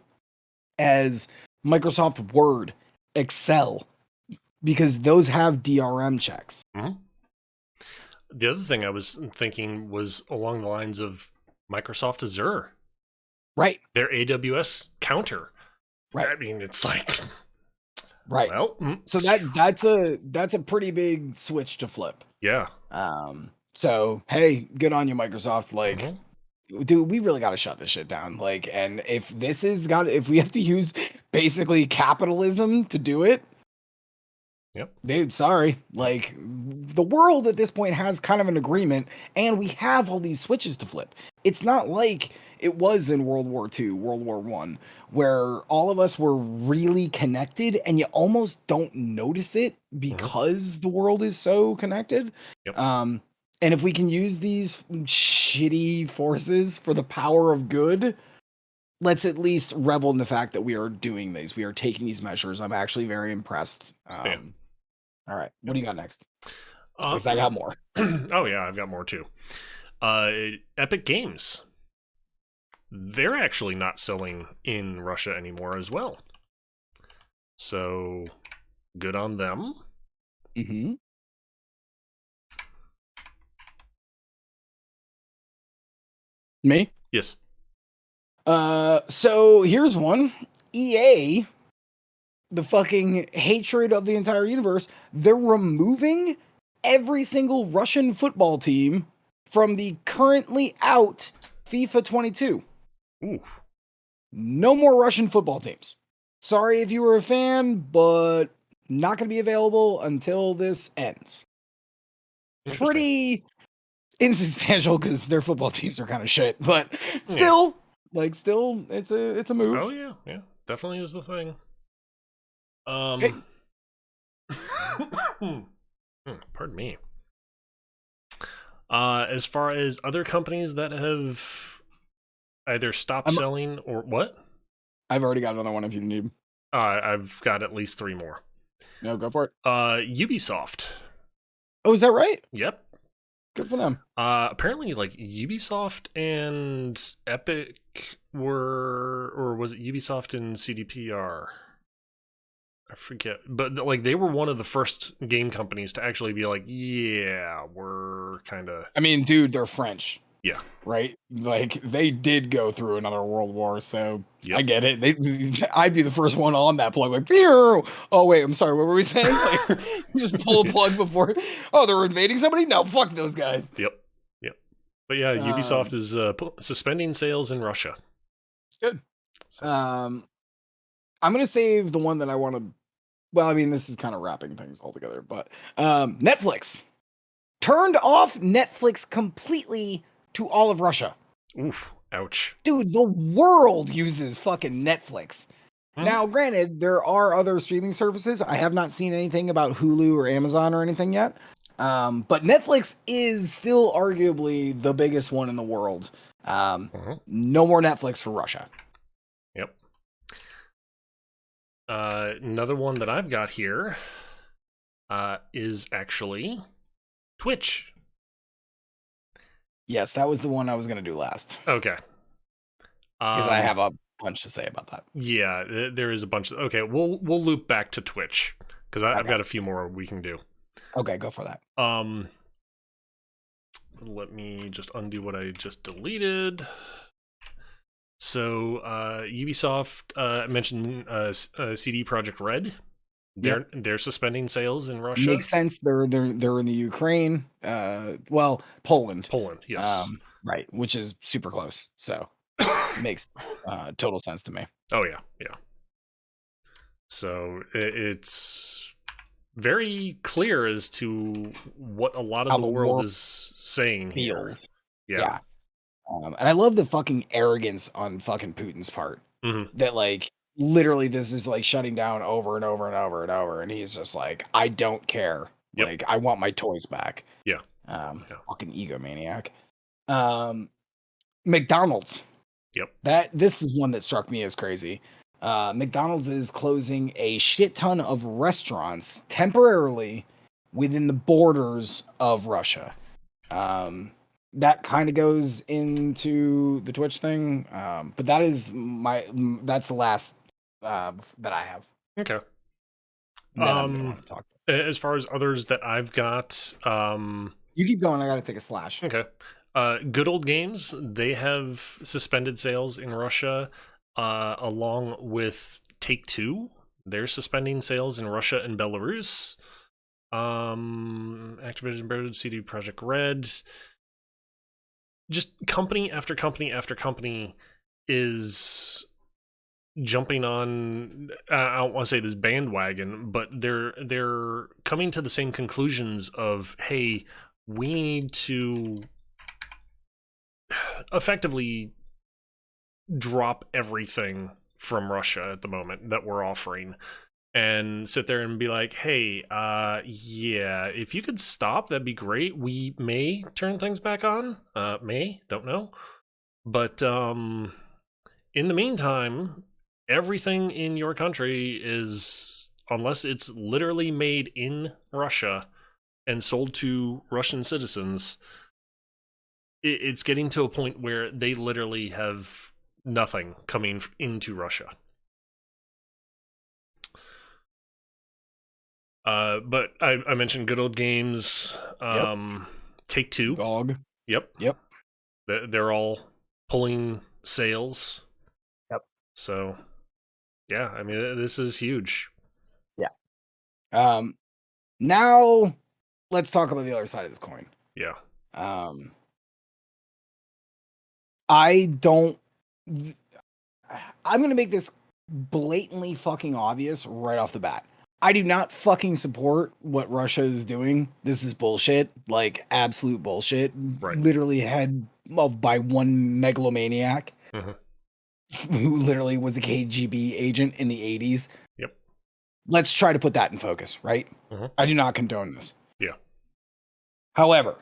as Microsoft Word, Excel, because those have DRM checks. Mm-hmm. The other thing I was thinking was along the lines of Microsoft Azure. Right. Their AWS counter. Right. I mean, it's like... Right. Well, so that's a pretty big switch to flip. Yeah. So, hey, good on you, Microsoft. Like, dude, we really got to shut this shit down. Like, and if we have to use basically capitalism to do it, yep, dude, sorry. Like, the world at this point has kind of an agreement, and we have all these switches to flip. It's not like it was in World War II, World War I, where all of us were really connected, and you almost don't notice it because the world is so connected. Yep. And if we can use these shitty forces for the power of good, let's at least revel in the fact that we are doing these. We are taking these measures. I'm actually very impressed. All right. What do you got next? Because I got more. Oh, yeah, I've got more too. Epic Games. They're actually not selling in Russia anymore as well. So, good on them. Mm-hmm. Me? Yes. So here's one. EA, the fucking hatred of the entire universe, they're removing every single Russian football team from the currently out FIFA 22. Ooh. No more Russian football teams. Sorry if you were a fan, but not going to be available until this ends. Pretty insubstantial because their football teams are kind of shit, but still, it's a move. Oh yeah, definitely is the thing. Pardon me. As far as other companies that have either stopped selling or what? I've already got another one if you need. I've got at least 3 more. No, go for it. Ubisoft. Oh, is that right? Yep. Good for them. Apparently, like Ubisoft and Epic or was it Ubisoft and CDPR? I forget, but like they were one of the first game companies to actually be like, yeah, we're kind of. I mean, dude, they're French. Yeah. right? Like they did go through another world war, so I Yep. get it. I'd be the first one on that plug, like, pew! Oh wait, I'm sorry. What were we saying? Like, just pull a plug before. Oh, they're invading somebody? No, fuck those guys. Yep. Yep. But yeah, Ubisoft is suspending sales in Russia. Good. So. I'm gonna save the one that I want to. Well, I mean, this is kind of wrapping things all together, but Netflix turned off Netflix completely to all of Russia. Oof. Ouch. Dude, the world uses fucking Netflix. Mhm. Now, granted, there are other streaming services. I have not seen anything about Hulu or Amazon or anything yet. But Netflix is still arguably the biggest one in the world. No more Netflix for Russia. Yep. Another one that I've got here is actually Twitch. Yes, that was the one I was going to do last. Okay. Because I have a bunch to say about that. Yeah, there is a bunch. Okay, we'll loop back to Twitch because I've got a few more we can do. Okay, go for that. Let me just undo what I just deleted. So, Ubisoft mentioned CD Projekt Red. They're suspending sales in Russia. Makes sense. They're in the Ukraine. Well, Poland. Poland, yes. Right, which is super close. So makes total sense to me. Oh yeah, yeah. So it's very clear as to what a lot of the world is saying feels. Here. Yeah. And I love the fucking arrogance on fucking Putin's part. Mm-hmm. That like literally this is like shutting down over and over and over and over, and he's just like, I don't care. Yep. Like I want my toys back. Yeah. Fucking egomaniac. McDonald's. Yep. This is one that struck me as crazy. McDonald's is closing a shit ton of restaurants temporarily within the borders of Russia. That kind of goes into the Twitch thing, but that's the last that I have. Okay. Then I'm gonna want to talk. As far as others that I've got, you keep going. I gotta take a slash. Okay. Good Old Games, they have suspended sales in Russia, along with Take-Two. They're suspending sales in Russia and Belarus. Activision Blizzard, CD Projekt Red. Just company after company after company is jumping on, I don't want to say this bandwagon, but they're coming to the same conclusions of, hey, we need to effectively drop everything from Russia at the moment that we're offering and sit there and be like, hey, yeah, if you could stop, that'd be great. We may turn things back on. Don't know. But in the meantime, everything in your country is, unless it's literally made in Russia and sold to Russian citizens, it's getting to a point where they literally have nothing coming into Russia. But I mentioned Good Old Games, Take-Two. Dog. Yep. They're all pulling sales. Yep. So, yeah, I mean, this is huge. Yeah. Now, let's talk about the other side of this coin. Yeah. I'm going to make this blatantly fucking obvious right off the bat. I do not fucking support what Russia is doing. This is bullshit. Like, absolute bullshit. Right. Literally head by one megalomaniac who literally was a KGB agent in the 80s. Yep. Let's try to put that in focus, right? I do not condone this. Yeah. However,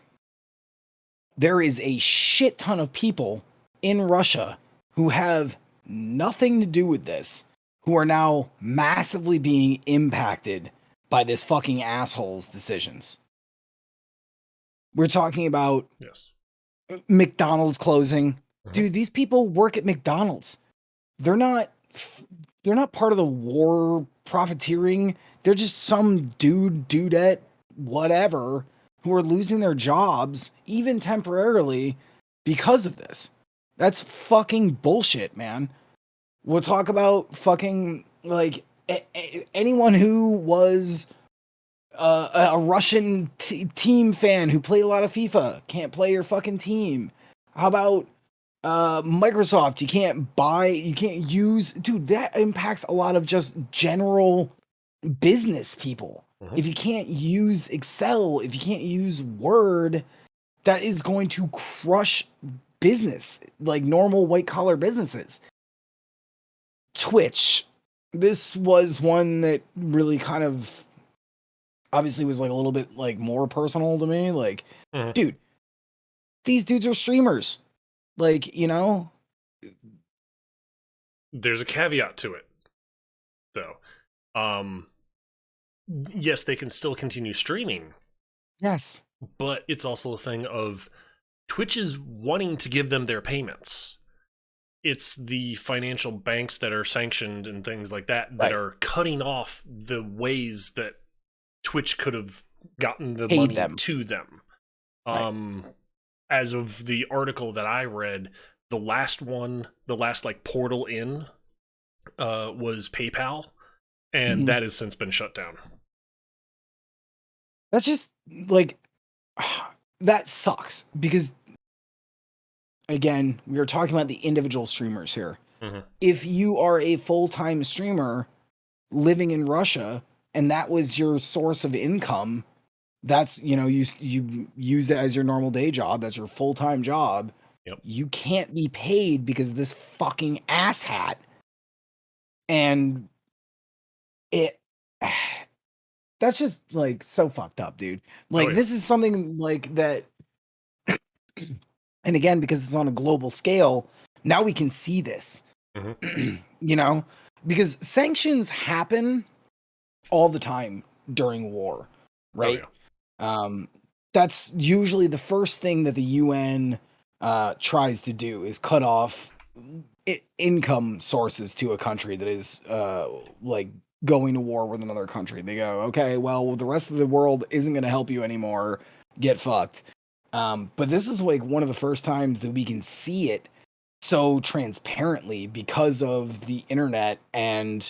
there is a shit ton of people in Russia who have nothing to do with this, who are now massively being impacted by this fucking asshole's decisions. We're talking about McDonald's closing. Dude, these people work at McDonald's. They're not part of the war profiteering. They're just some dudette, whatever, who are losing their jobs, even temporarily, because of this. That's fucking bullshit, man. We'll talk about fucking like anyone who was a Russian team fan who played a lot of FIFA can't play your fucking team. How about Microsoft? You can't use, dude. That impacts a lot of just general business people. Mhm. If you can't use Excel, if you can't use Word, that is going to crush business, like normal white collar businesses. Twitch. This was one that really kind of obviously was like a little bit like more personal to me. Like, Mhm. dude, these dudes are streamers. Like, you know, There's a caveat to it, though. Um, yes, they can still continue streaming, yes, but it's also a thing of Twitch is wanting to give them their payments. It's the financial banks that are sanctioned and things like that that right. are cutting off the ways that Twitch could have gotten the Paid money them. to them. Right. Um, as of the article that I read, the last like portal in, was PayPal, and Mhm. that has since been shut down. That's just like that sucks because again, we are talking about the individual streamers here. Mm-hmm. If you are a full-time streamer living in Russia and that was your source of income, that's, you know, you use it as your normal day job, that's your full-time job. Yep. You can't be paid because of this fucking asshat. And it that's just like so fucked up, dude. Oh Like yeah. this is something like that. And again, because it's on a global scale, now we can see this. Mm-hmm. You know, because sanctions happen all the time during war, Oh right? yeah. Um, that's usually the first thing that the UN tries to do is cut off income sources to a country that is like going to war with another country. They go, okay, well, the rest of the world isn't going to help you anymore. Get fucked. But this is like one of the first times that we can see it so transparently because of the internet. And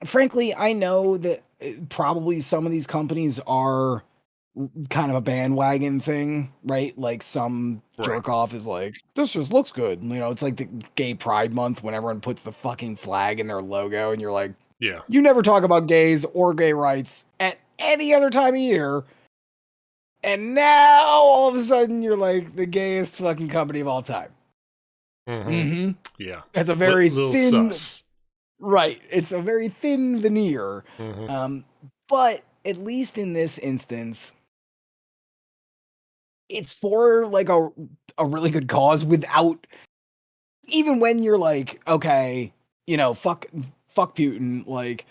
frankly, I know that probably some of these companies are kind of a bandwagon thing, right? Like some Right. jerk off is like, this just looks good. You know, it's like the gay pride month when everyone puts the fucking flag in their logo and you're like, Yeah. you never talk about gays or gay rights at any other time of year. And now all of a sudden you're like the gayest fucking company of all time. Mm-hmm. Mm-hmm. Yeah. It's a very Little thin, sus. right. It's a very thin veneer. Mm-hmm. Um, but at least in this instance, it's for like a really good cause without even when you're like, okay, you know, fuck Putin, like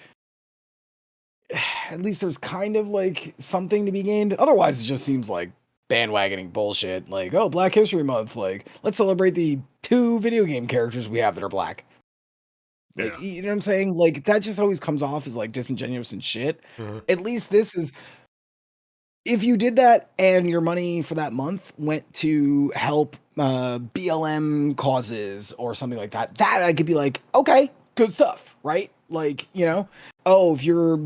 at least there's kind of like something to be gained. Otherwise, it just seems like bandwagoning bullshit. Like, oh, Black History Month, like let's celebrate the 2 video game characters we have that are black. Like, Yeah. you know what I'm saying? Like that just always comes off as like disingenuous and shit. Mm-hmm. At least this is, if you did that and your money for that month went to help BLM causes or something like that, that I could be like, okay, good stuff, right? Like, you know, oh, if you're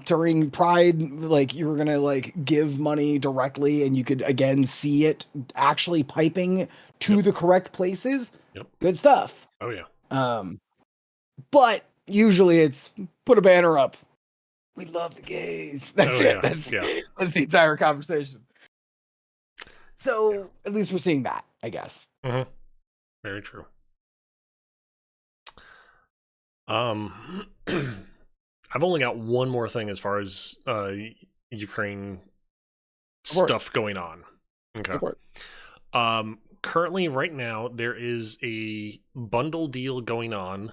during Pride, like you were gonna like give money directly and you could again see it actually piping Yep. to the correct places, Yep. good stuff. Oh yeah. Um, but usually it's put a banner up. We love the gays. That's Oh it. yeah. Yeah. That's the entire conversation. Yeah. So at least we're seeing that, I guess. Mm-hmm. Very true. I've only got one more thing as far as Ukraine Go for it. stuff going on. Okay. Go for it. Currently, right now, there is a bundle deal going on.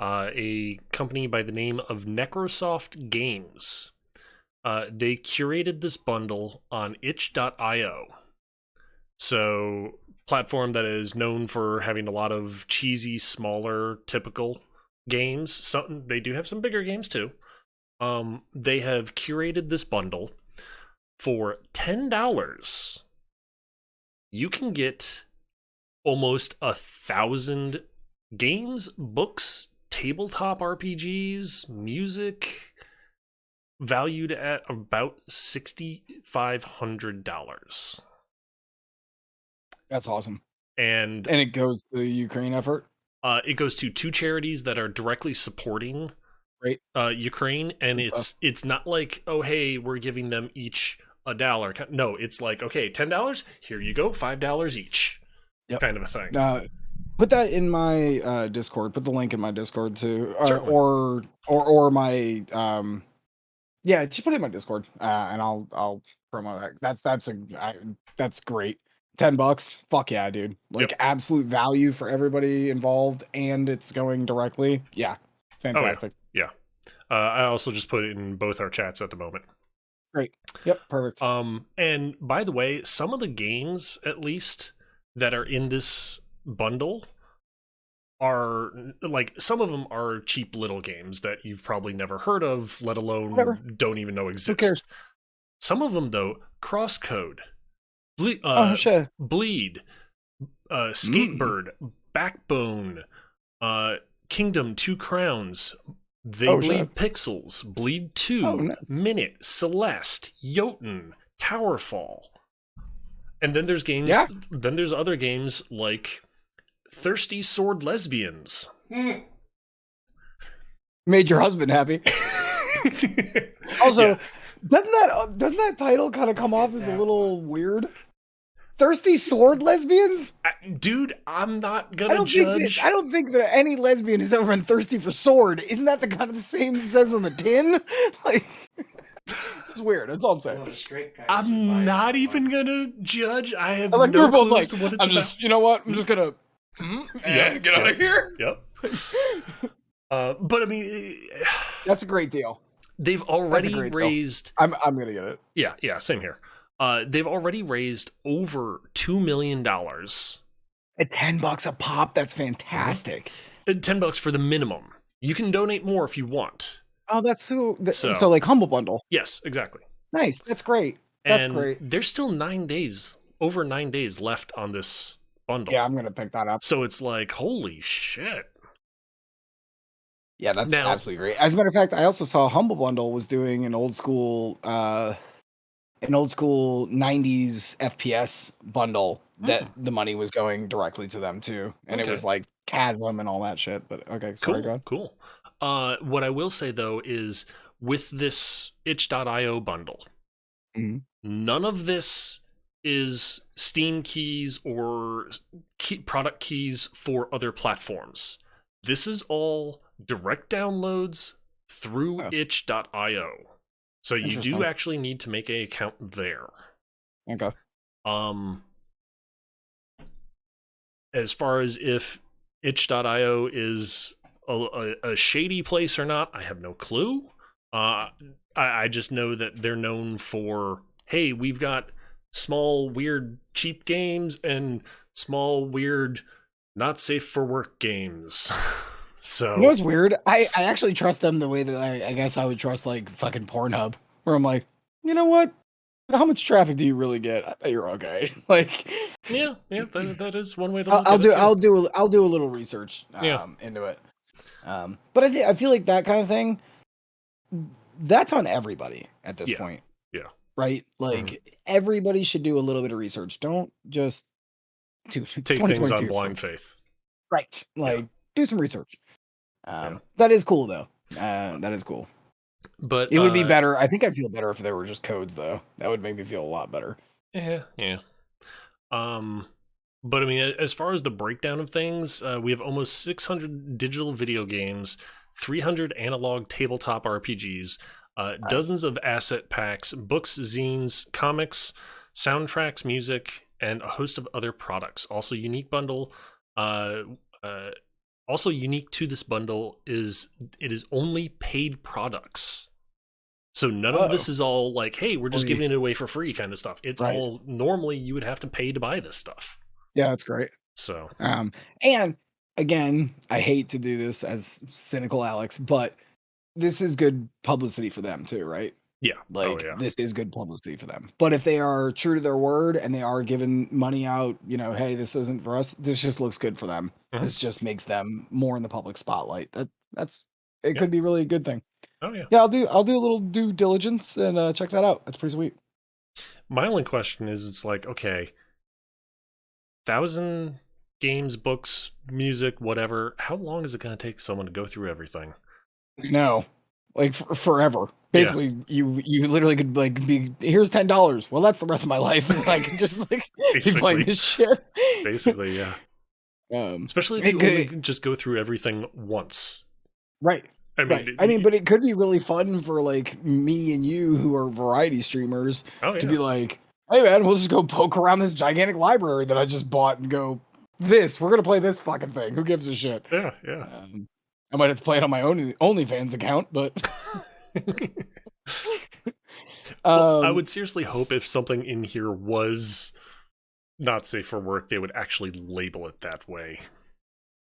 A company by the name of Necrosoft Games. They curated this bundle on itch.io. So, platform that is known for having a lot of cheesy, smaller, typical games. They do have some bigger games too. They have curated this bundle for $10. You can get almost 1,000 games, books, tabletop RPGs, music, valued at about $6,500. That's awesome. And And it goes to the Ukraine effort. it goes to two charities that are directly supporting Great. Ukraine, and Good stuff. it's not like, oh hey, we're giving them each $1. No, it's like, okay, $10, here you go, $5 each, Yep. kind of a thing. Put that in my Discord. Put the link in my Discord too, Certainly. or my yeah, just put it in my Discord, and I'll promo that. That's great. $10, fuck yeah, dude! Like Yep. absolute value for everybody involved, and it's going directly. Yeah, Oh yeah, fantastic. yeah. I also just put it in both our chats at the moment. Great. Yep, perfect. And by the way, some of the games, at least, that are in this bundle are like, some of them are cheap little games that you've probably never heard of, let alone Whatever. don't even know Who cares? exist. Some of them, though, Crosscode, Oh shit. Bleed, Skatebird, Backbone, Kingdom, Two Crowns, They Oh Bleed shit. Pixels, Bleed 2, Oh nice. Minute, Celeste, Jotun, Towerfall. And then there's games, Yeah. then there's other games like Thirsty Sword Lesbians. Made your husband happy. Also, Yeah. doesn't that title kind of come off as a little weird? Thirsty sword lesbians? Dude, I'm not gonna judge. I don't think that any lesbian has ever been thirsty for sword. Isn't that the kind of the same that says on the tin? Like, it's weird. That's all I'm saying. I'm not even gonna judge. I have Like, no we're both clue like, as to what it's I'm about. just, you know what? I'm just gonna and get out of here. Yep. But I mean, That's a great deal. they've already great deal. raised. I'm gonna get it. Yeah, same here. They've already raised over $2 million. At $10 a pop, that's fantastic. $10 for the minimum. You can donate more if you want. Oh, that's so like Humble Bundle. Yes, exactly. Nice. That's great. That's And great. there's still 9 days, over 9 days left on this bundle. Yeah, I'm gonna pick that up. So it's like, holy shit. Yeah, that's absolutely great. As a matter of fact, I also saw Humble Bundle was doing an old school 90s FPS bundle that the money was going directly to them too. And it was like Chasm and all that shit. But okay, sorry, go ahead. Cool. What I will say though is, with this itch.io bundle, none of this is Steam keys or product keys for other platforms. This is all direct downloads through itch.io. So you do actually need to make an account there. Okay. As far as if itch.io is a shady place or not, I have no clue. I just know that they're known for, hey, we've got small, weird, cheap games and small, weird, not safe for work games. So, you know what's weird? I actually trust them the way that I guess I would trust like fucking Pornhub, where I'm like, you know what? How much traffic do you really get? I bet you're okay. Like, yeah, that is one way to look I'll at do it. I'll do a little research into it. But I feel like that kind of thing, that's on everybody at this point. Yeah. Right? Like everybody should do a little bit of research. Don't just take things on blind faith. Right. Like do some research. That is cool though. That is cool. But it would be better. I think I'd feel better if there were just codes though. That would make me feel a lot better. Yeah. But I mean, as far as the breakdown of things, we have almost 600 digital video games, 300 analog tabletop RPGs, dozens of asset packs, books, zines, comics, soundtracks, music, and a host of other products. Also, unique to this bundle is it is only paid products. So none of this is all like, hey, we're just giving it away for free kind of stuff. It's all normally you would have to pay to buy this stuff. Yeah, that's great. So, and again, I hate to do this as cynical Alex, but this is good publicity for them too, right? Yeah. Oh Like yeah. this is good publicity for them. But if they are true to their word and they are giving money out, hey, this isn't for us. This just looks good for them. Mhm. This just makes them more in the public spotlight. That's it Yeah. could be really a good thing. Oh yeah. Yeah, I'll do a little due diligence and check that out. That's pretty sweet. My only question is, it's like, okay, 1,000 games, books, music, whatever. How long is it going to take someone to go through everything? No, like forever. Yeah, Basically, you literally could like be here's $10. Well, that's the rest of my life. Like just like be playing basically, this shit. basically, yeah. Especially if It you only could, just go through everything once. right, I right. mean, I mean, but it could be really fun for like me and you who are variety streamers oh to yeah, be like, hey man, we'll just go poke around this gigantic library that I just bought and go, we're gonna play this fucking thing. Who gives a shit? yeah, yeah. Um, I might have to play it on my own OnlyFans account, but Well, I um, would seriously hope if something in here was not safe for work, they would actually label it that way.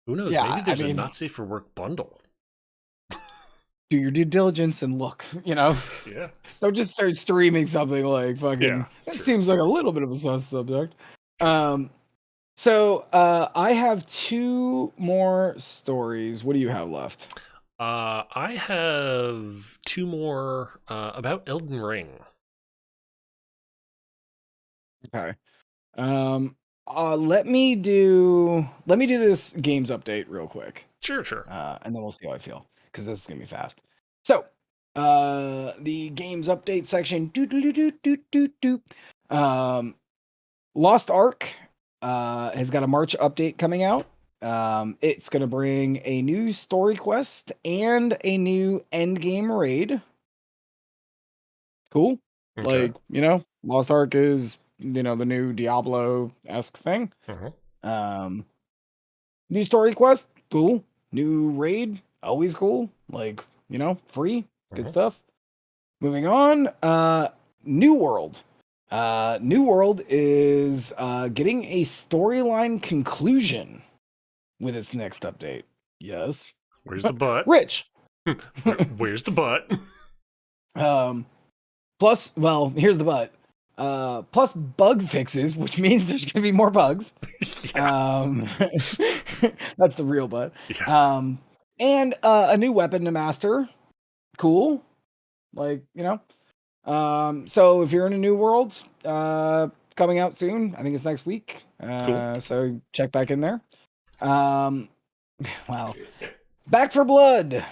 Who knows? Maybe yeah, I there's a mean, not safe for work bundle. do your due diligence and look, Yeah, don't just start streaming something like yeah, fucking. It true, seems like a little bit of a sus subject. true. So I have two more stories. What do you have left? I have two more about Elden Ring. Okay. Um let me do this games update real quick. Sure, sure. And then we'll see how I feel because this is gonna be fast. So the games update section. Lost Ark has got a March update coming out. It's going to bring a new story quest and a new end game raid. Cool. Okay. Like, Lost Ark is, the new Diablo esque thing. Uh-huh. Um, New story quest, cool. New raid, always cool. Like, free, good Uh-huh. stuff. Moving on, New World. New World is getting a storyline conclusion with its next update. Yes. Where's the butt? Rich. Where's the butt? um Plus, well, here's the but. Plus bug fixes, which means there's gonna be more bugs. Yeah, Um that's the real but. yeah. And a new weapon to master. Cool. Like, so if you're in a new world, coming out soon, I think it's next week. Cool. So check back in there. Um, wow. Back for Blood.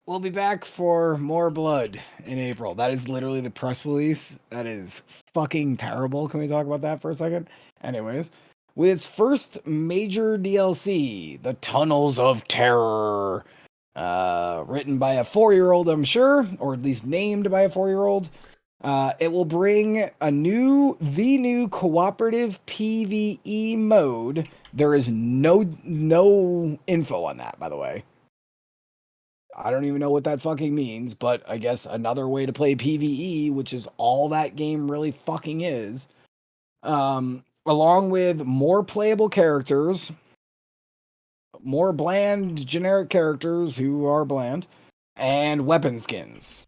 We'll be back for more blood in April. That is literally the press release. That is fucking terrible. Can we talk about that for a second? Anyways, with its first major DLC, The Tunnels of Terror, written by a 4-year-old, I'm sure, or at least named by a 4-year-old. It will bring the new cooperative PvE mode. There is no info on that, by the way. I don't even know what that fucking means, but I guess another way to play PvE, which is all that game really fucking is. Along with more playable characters, more bland generic characters who are bland, and weapon skins.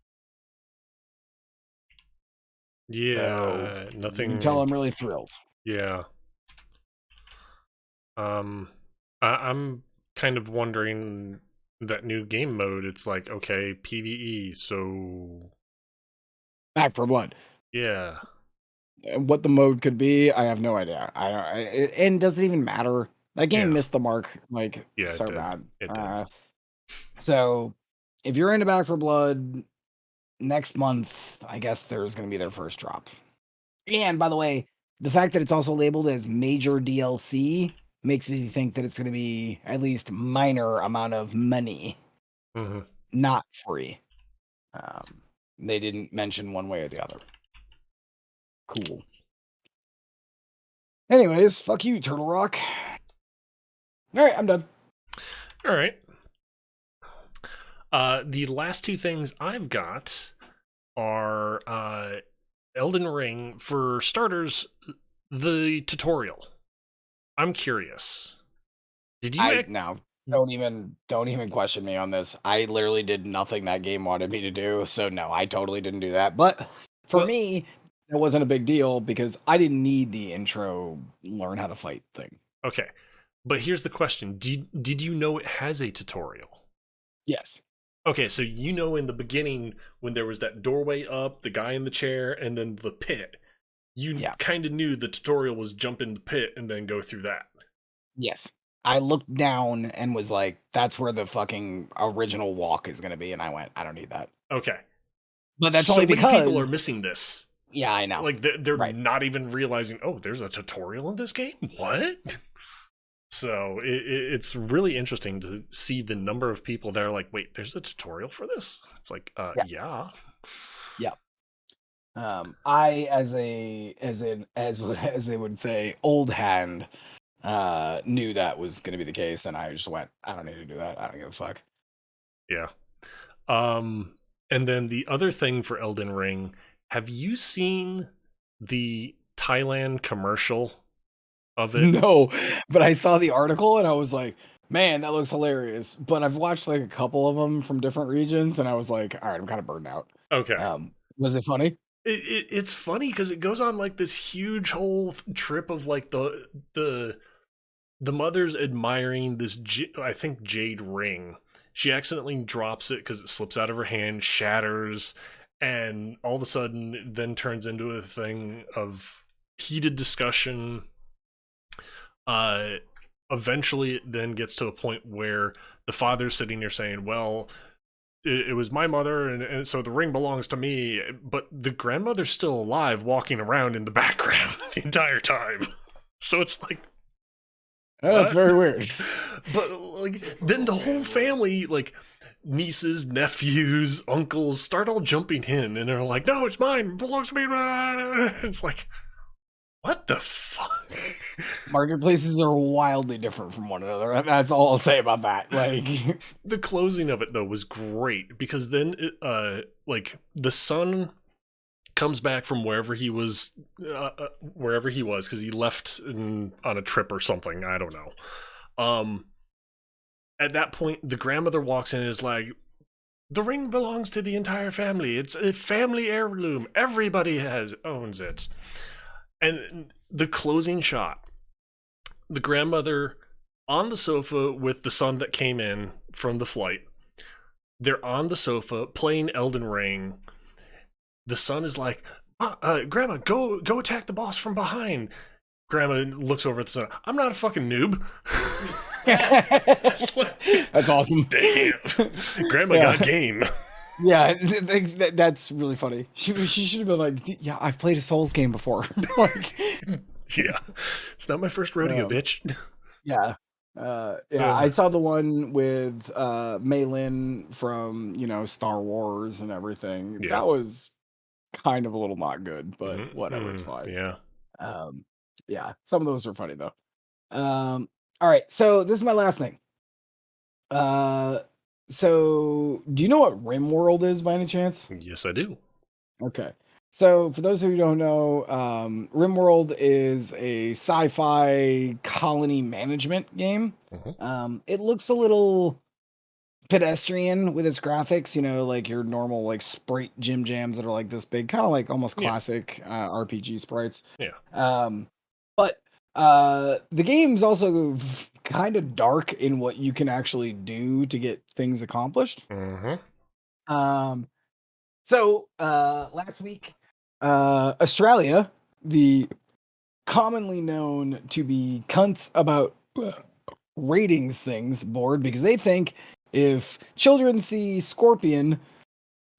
So Yeah, you can tell nothing. I'm really thrilled. Yeah. Um, I'm kind of wondering that new game mode. It's like, okay, PvE, so Back for Blood. yeah, What the mode could be, I have no idea. And does it even matter? That game yeah, missed the mark, like yeah. It so did. bad. It did. So if you're into Back for Blood, next month, I guess there's going to be their first drop. And by the way, the fact that it's also labeled as major DLC makes me think that it's going to be at least minor amount of money, Mm-hmm. not free. They didn't mention one way or the other. Cool. Anyways, fuck you, Turtle Rock. All right, I'm done. All right. The last two things I've got are Elden Ring. For starters, the tutorial. I'm curious. Did you No. Don't even question me on this. I literally did nothing that game wanted me to do. So no, I totally didn't do that. But for Well, me, it wasn't a big deal because I didn't need the intro learn how to fight thing. okay. But here's the question. Did you know it has a tutorial? Yes. Okay, so you know in the beginning when there was that doorway up, the guy in the chair, and then the pit, you Yeah. kind of knew the tutorial was jump in the pit and then go through that. Yes. I looked down and was like, that's where the fucking original walk is going to be. And I went, I don't need that. Okay. But that's So only many people are because, missing this. yeah, I know. Like they're Right. not even realizing, oh, there's a tutorial in this game? What? So it's really interesting to see the number of people that are like, wait, there's a tutorial for this? It's like, Yeah. yeah. Yeah. I, as they would say, old hand, knew that was going to be the case. And I just went, I don't need to do that. I don't give a fuck. Yeah. Um, and then the other thing for Elden Ring, have you seen the Thailand commercial of it? No, but I saw the article and I was like, man, that looks hilarious. But I've watched like a couple of them from different regions and I was like, all right, I'm kind of burned out. Okay. Was it funny? It's funny because it goes on like this huge whole trip of like the mother's admiring this I think jade ring. She accidentally drops it because it slips out of her hand, shatters, and all of a sudden it then turns into a thing of heated discussion. uh Eventually it then gets to a point where the father's sitting there saying, well, it was my mother, and so the ring belongs to me, but the grandmother's still alive walking around in the background the entire time. So it's like, Oh, that's what? very weird. But like then the whole family, like nieces, nephews, uncles, start all jumping in and they're like, no, it's mine, it belongs to me. It's like, what the fuck? Marketplaces are wildly different from one another. That's all I'll say about that. Like, The closing of it though was great because then like the son comes back from wherever he was because he left on a trip or something, I don't know. At that point the grandmother walks in and is like, the ring belongs to the entire family, it's a family heirloom, everybody has owns it. And the closing shot, the grandmother on the sofa with the son that came in from the flight, they're on the sofa playing Elden Ring. The son is like, Grandma, go attack the boss from behind. Grandma looks over at the son. I'm not a fucking noob. that's awesome. Damn. Grandma Yeah. got game. Yeah, that's really funny. She should have been like, yeah, I've played a Souls game before. Like, Yeah. It's not my first rodeo, bitch. yeah. Yeah, I saw the one with Maylin from, Star Wars and everything. Yeah. That was kind of a little not good, but Mhm, whatever, it's fine. Yeah. Um, yeah, some of those are funny though. All right, so this is my last thing. So do you know what RimWorld is by any chance? Yes, I do. Okay. So for those of you who don't know, RimWorld is a sci-fi colony management game. It looks a little pedestrian with its graphics, like your normal like sprite gym jams that are like this big, kind of like almost Yeah. classic RPG sprites. Yeah. But the game's also kind of dark in what you can actually do to get things accomplished. Um, so last week, Australia, the commonly known to be cunts about ratings things board, because they think if children see Scorpion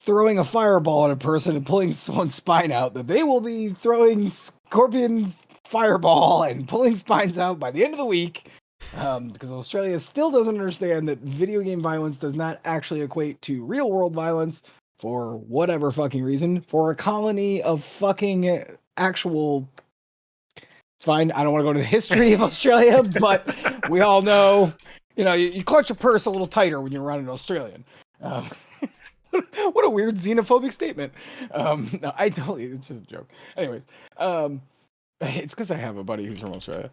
throwing a fireball at a person and pulling someone's spine out, that they will be throwing Scorpion's fireball and pulling spines out by the end of the week. Because Australia still doesn't understand that video game violence does not actually equate to real world violence for whatever fucking reason. For a colony of fucking actual. It's fine. I don't want to go to the history of Australia, but we all know, you clutch your purse a little tighter when you're around an Australian. What a weird xenophobic statement. No, it's just a joke. Anyways, it's because I have a buddy who's from Australia.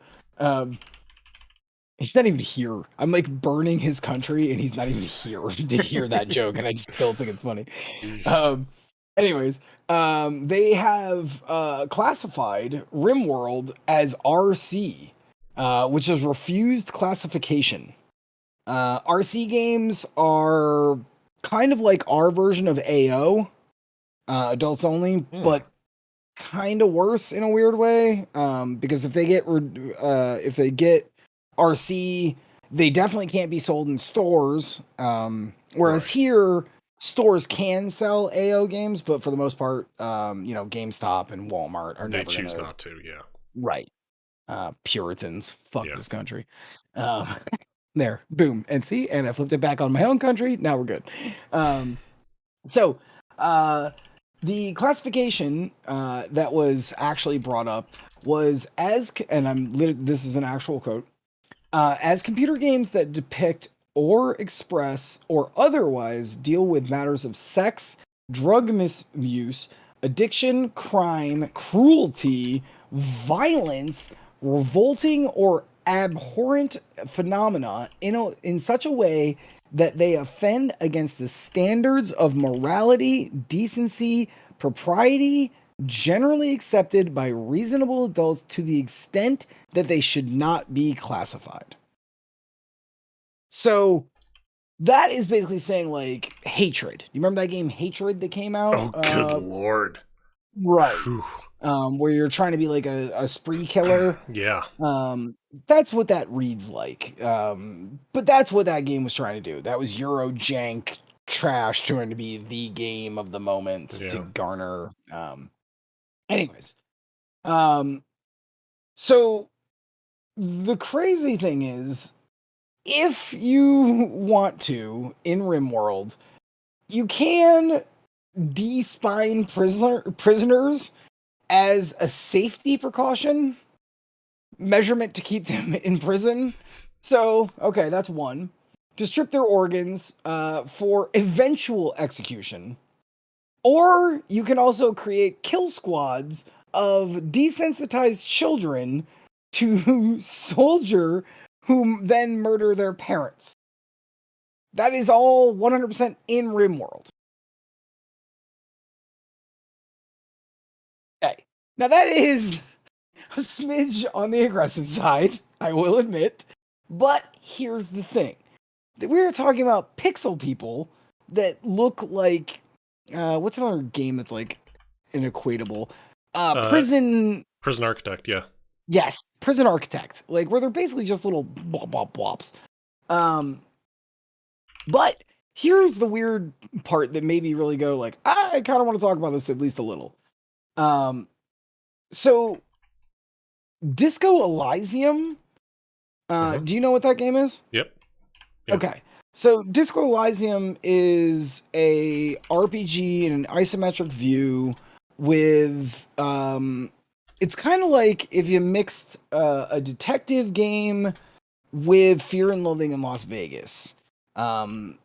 He's not even here. I'm like burning his country, and he's not even here to hear that joke, and I just still think it's funny. Yeesh. Um, anyways, they have classified RimWorld as RC, which is refused classification. RC games are kind of like our version of AO, adults only, Hmm. but kind of worse in a weird way. Because if they get RC, they definitely can't be sold in stores. Whereas Right. here, stores can sell AO games, but for the most part, GameStop and Walmart are They never choose gonna. not to. Yeah. Right. Puritans, fuck Yeah. this country. Um, there, boom, and see, and I flipped it back on my own country. Now we're good. So, uh, the classification that was actually brought up was and this is an actual quote, as computer games that depict or express or otherwise deal with matters of sex, drug misuse, addiction, crime, cruelty, violence, revolting or abhorrent phenomena in such a way that they offend against the standards of morality, decency, propriety, generally accepted by reasonable adults to the extent that they should not be classified. So that is basically saying like hatred. You remember that game Hatred that came out? Oh, good lord. Right. Whew. Where you're trying to be like a spree killer. Yeah. That's what that reads like. But that's what that game was trying to do. That was Euro jank trash trying to be the game of the moment to Yeah. garner. Anyways, um, so the crazy thing is, if you want to in RimWorld, you can de-spine prisoners as a safety precaution measurement to keep them in prison. So, okay, that's one. To strip their organs for eventual execution. Or you can also create kill squads of desensitized children to soldier who then murder their parents. That is all 100% in RimWorld. Okay. Now that is a smidge on the aggressive side, I will admit. But here's the thing. We're talking about pixel people that look like what's another game that's like an equatable? Uh, Prison. Prison Architect. Yeah. Yes, Prison Architect. Like where they're basically just little blops. Um, but here's the weird part that made me really go like, I kind of want to talk about this at least a little. Um, so Disco Elysium. Uh-huh. Do you know what that game is? Yep. Yeah. Okay. So Disco Elysium is a RPG in an isometric view with it's kind of like if you mixed a detective game with Fear and Loathing in Las Vegas. Um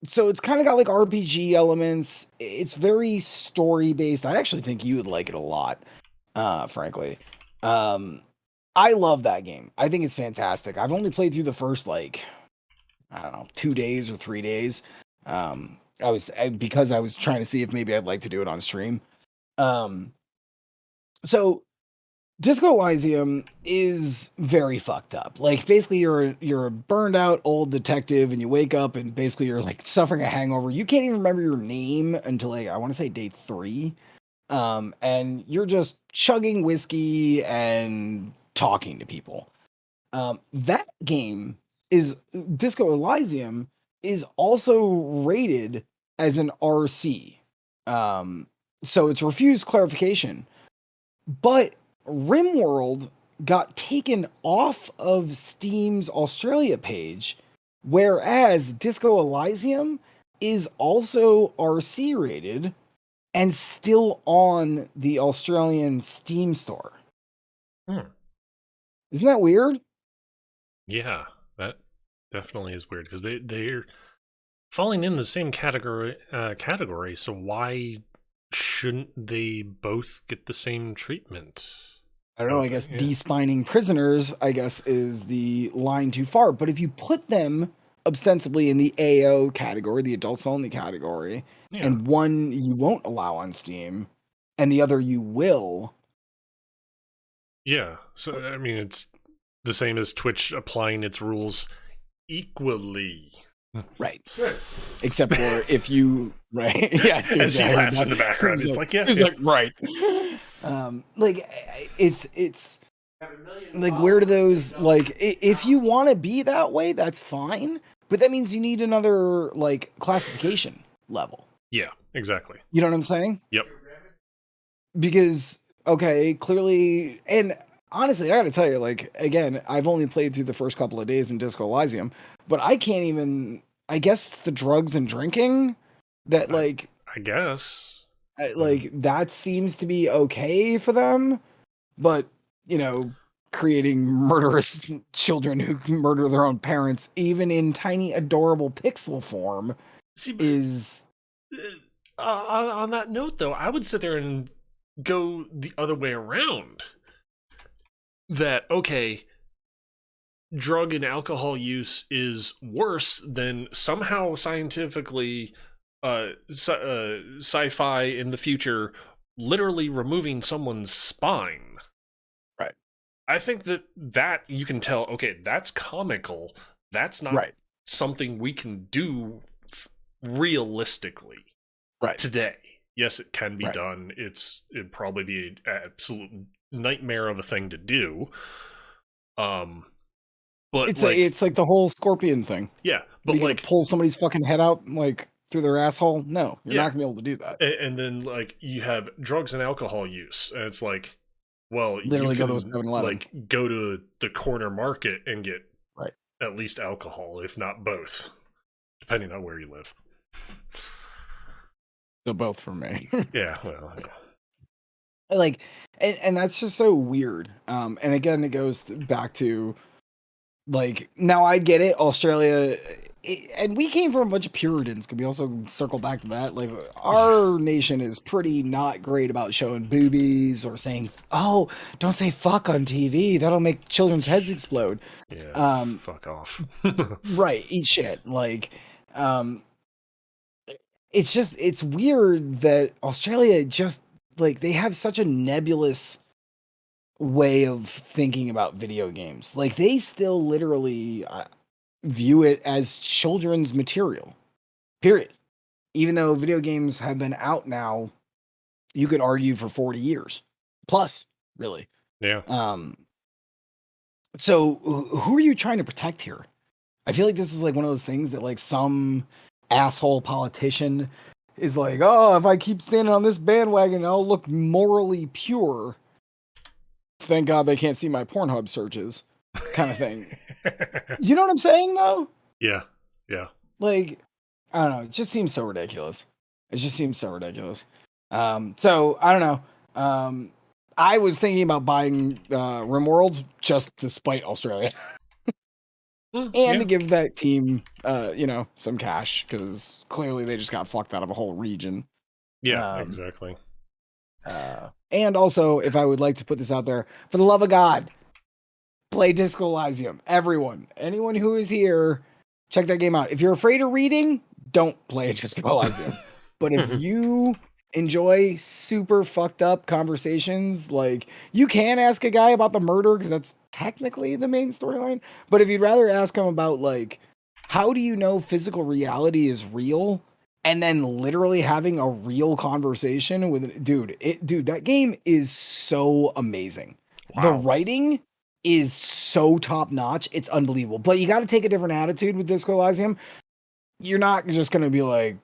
so it's kind of got like RPG elements. It's very story based. I actually think you would like it a lot, frankly. Um I love that game. I think it's fantastic. I've only played through the first like I don't know, 2 days or 3 days. Because I was trying to see if maybe I'd like to do it on stream. Um, so Disco Elysium is very fucked up. Like basically you're a burned out old detective and you wake up and basically you're like suffering a hangover. You can't even remember your name until like I want to say day 3. And you're just chugging whiskey and talking to people. That game is Disco Elysium is also rated as an RC. Um, so it's refused clarification. But RimWorld got taken off of Steam's Australia page, whereas Disco Elysium is also RC rated and still on the Australian Steam store. Hmm. Isn't that weird? Yeah. That definitely is weird because they're falling in the same category. So why shouldn't they both get the same treatment? I don't I know, would I guess think, yeah. despining prisoners, I guess, is the line too far. But if you put them ostensibly in the AO category, the adults only category, Yeah. and one you won't allow on Steam and the other you will, Yeah. So I mean, it's the same as Twitch applying its rules equally. right. Right. Except for if you right. Yeah, As seriously, he I heard laughs that. in the background, He's it's like like, yeah, he's yeah. like, right. Like it's like where do those like if you want to be that way, that's fine. But that means you need another like classification level. Yeah, exactly. You know what I'm saying? Yep. Because okay, clearly, and honestly, I got to tell you, like again, I've only played through the first couple of days in Disco Elysium, but I can't even. I guess it's the drugs and drinking that I like I guess. like that seems to be okay for them, but you know, creating murderous children who can murder their own parents, even in tiny, adorable pixel form, See, but, is on that note, though, I would sit there and go the other way around. That, okay, drug and alcohol use is worse than somehow scientifically sci-fi in the future literally removing someone's spine. right, I think that you can tell, okay, that's comical. That's not right, something we can do realistically right, today. Yes, it can be right. done. It'd probably be an absolute nightmare of a thing to do. Um, but like, It's like the whole scorpion thing. yeah, What are but you gonna like, pull somebody's fucking head out like through their asshole? No, you're yeah, not gonna be able to do that. and then like you have drugs and alcohol use, and it's like, well, you Literally go to a can 7-Eleven. like go to the corner market and get Right. at least alcohol, if not both, depending on where you live. So both for me. Yeah, well, yeah. Like and that's just so weird. And again it goes back to like now I get it, Australia and we came from a bunch of Puritans. Can we also circle back to that? Like our nation is pretty not great about showing boobies or saying, "Oh, don't say fuck on TV. That'll make children's heads explode." Yeah, Um, fuck off. right, eat shit. Like, um, it's just it's weird that Australia just like they have such a nebulous way of thinking about video games. Like they still literally view it as children's material. Period. Even though video games have been out now, you could argue for 40 years plus, really. Yeah. Um, so who are you trying to protect here? I feel like this is like one of those things that like some asshole politician is like, oh, if I keep standing on this bandwagon, I'll look morally pure. Thank God they can't see my Pornhub searches, kind of thing. You know what I'm saying, though? Yeah. Yeah. Like, I don't know. It just seems so ridiculous. It just seems so ridiculous. So I don't know. I was thinking about buying RimWorld just to spite Australia. And Yeah. to give that team, you know, some cash because clearly they just got fucked out of a whole region. Yeah, Um, exactly. and also, if I would like to put this out there, for the love of God, play Disco Elysium. Everyone, anyone who is here, check that game out. If you're afraid of reading, don't play Disco Elysium. But if you enjoy super fucked up conversations, like you can ask a guy about the murder because that's technically the main storyline. But if you'd rather ask him about like how do you know physical reality is real, and then literally having a real conversation with dude, that game is so amazing. The Wow. writing is so top notch. It's unbelievable. But you got to take a different attitude with Disco Elysium. You're not just going to be like,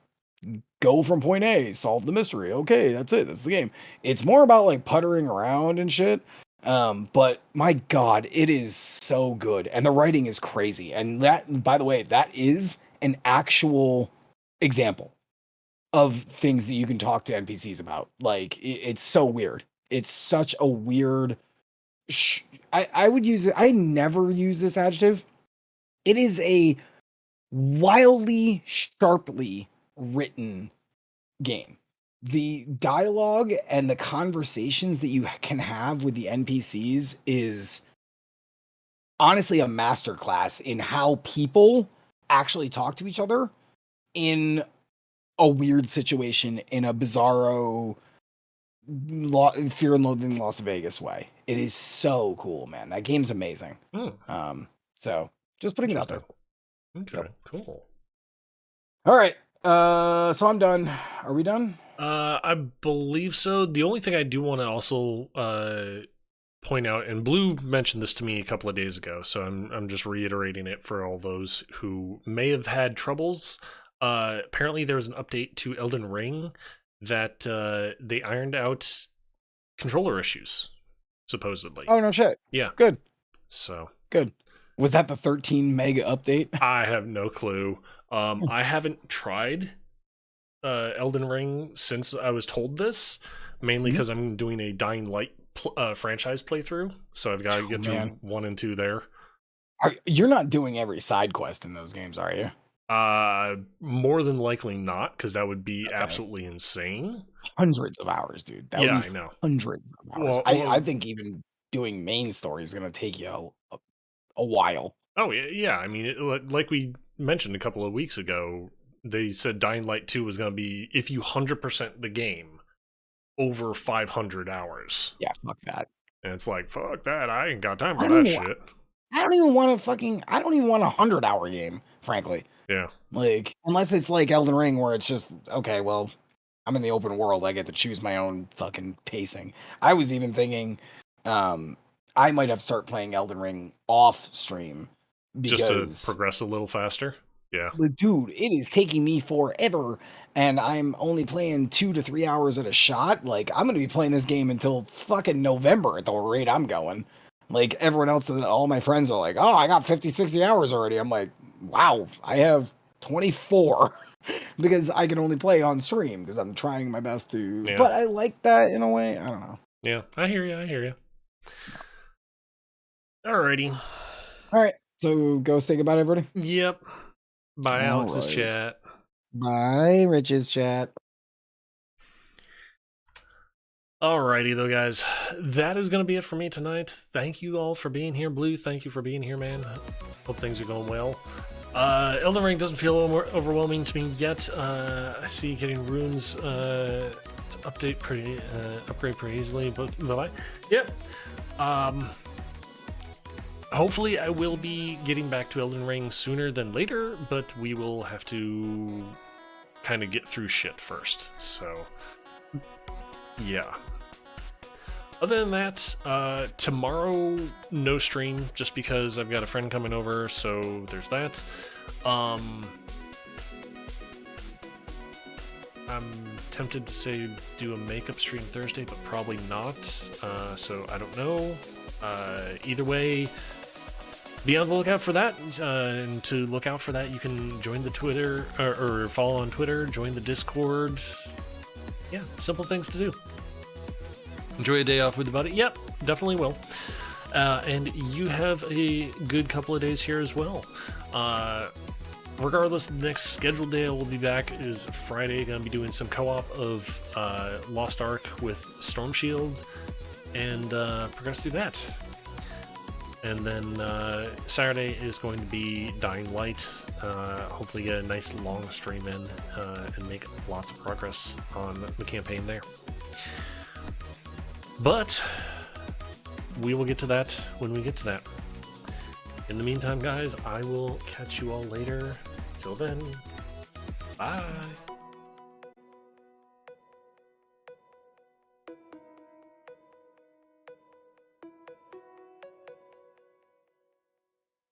go from point A, solve the mystery. Okay, that's it. That's the game. It's more about like puttering around and shit. But my God, it is so good. And the writing is crazy. And that, by the way, that is an actual example of things that you can talk to NPCs about. Like, it's so weird. It's such a weird. I would use it. I never use this adjective. It is a wildly sharply written game. the dialogue and the conversations that you can have with the NPCs is honestly a masterclass in how people actually talk to each other in a weird situation, in a bizarro Fear and Loathing in Las Vegas way. It is so cool, man. That game's amazing. Hmm. So just putting it out there. Okay, Yep. cool. All right. So I'm done. Are we done? I believe so. The only thing I do want to also point out, and Blue mentioned this to me a couple of days ago, so I'm just reiterating it for all those who may have had troubles. Apparently, there was an update to Elden Ring that they ironed out controller issues, supposedly. Oh no shit. Yeah. Good. So Good. Was that the 13 mega update? I have no clue. I haven't tried Elden Ring since I was told this, mainly because I'm doing a Dying Light franchise playthrough, so I've got to get through 1 and 2 there. You're not doing every side quest in those games, are you? More than likely not, because that would be absolutely insane. Hundreds of hours, dude. That Yeah, would be I know. hundreds of hours. I think even doing main story is going to take you a while. Oh, yeah. I mean, like we mentioned a couple of weeks ago, they said Dying Light 2 was going to be, if you 100% the game, over 500 hours. Yeah, fuck that. And it's like, fuck that. I ain't got time for that shit. I don't even want a 100-hour game, frankly. Yeah. Like, unless it's like Elden Ring where it's just, okay, well, I'm in the open world. I get to choose my own fucking pacing. I was even thinking I might have to start playing Elden Ring off stream. Just to progress a little faster? Yeah. Dude, it is taking me forever, and I'm only playing 2 to 3 hours at a shot. Like, I'm going to be playing this game until fucking November at the rate I'm going. Like, everyone else, all my friends are like, oh, I got 50, 60 hours already. I'm like, wow, I have 24 because I can only play on stream because I'm trying my best to. Yeah. But I like that in a way. I don't know. Yeah, I hear you. Alrighty. All right. So go say goodbye to everybody. Yep. Bye, Alex's chat. Bye, Rich's chat. Alrighty, though, guys. That is going to be it for me tonight. Thank you all for being here. Blue, thank you for being here, man. Hope things are going well. Elden Ring doesn't feel overwhelming to me yet. I see getting runes to upgrade pretty easily, but yep. Hopefully I will be getting back to Elden Ring sooner than later, but we will have to kind of get through shit first. So, yeah. Other than that, tomorrow, no stream, just because I've got a friend coming over, so there's that. I'm tempted to say do a makeup stream Thursday, but probably not, so I don't know. Either way, be on the lookout for that, and to look out for that, you can join the Twitter, or follow on Twitter, join the Discord. Yeah, simple things to do. Enjoy a day off with a buddy. Yep, definitely will. And you have a good couple of days here as well. Regardless, the next scheduled day I will be back is Friday. Going to be doing some co-op of Lost Ark with Storm Shield, and progress through that. And then Saturday is going to be Dying Light. Hopefully get a nice long stream in and make lots of progress on the campaign there. But we will get to that when we get to that. In the meantime, guys, I will catch you all later. Till then, bye.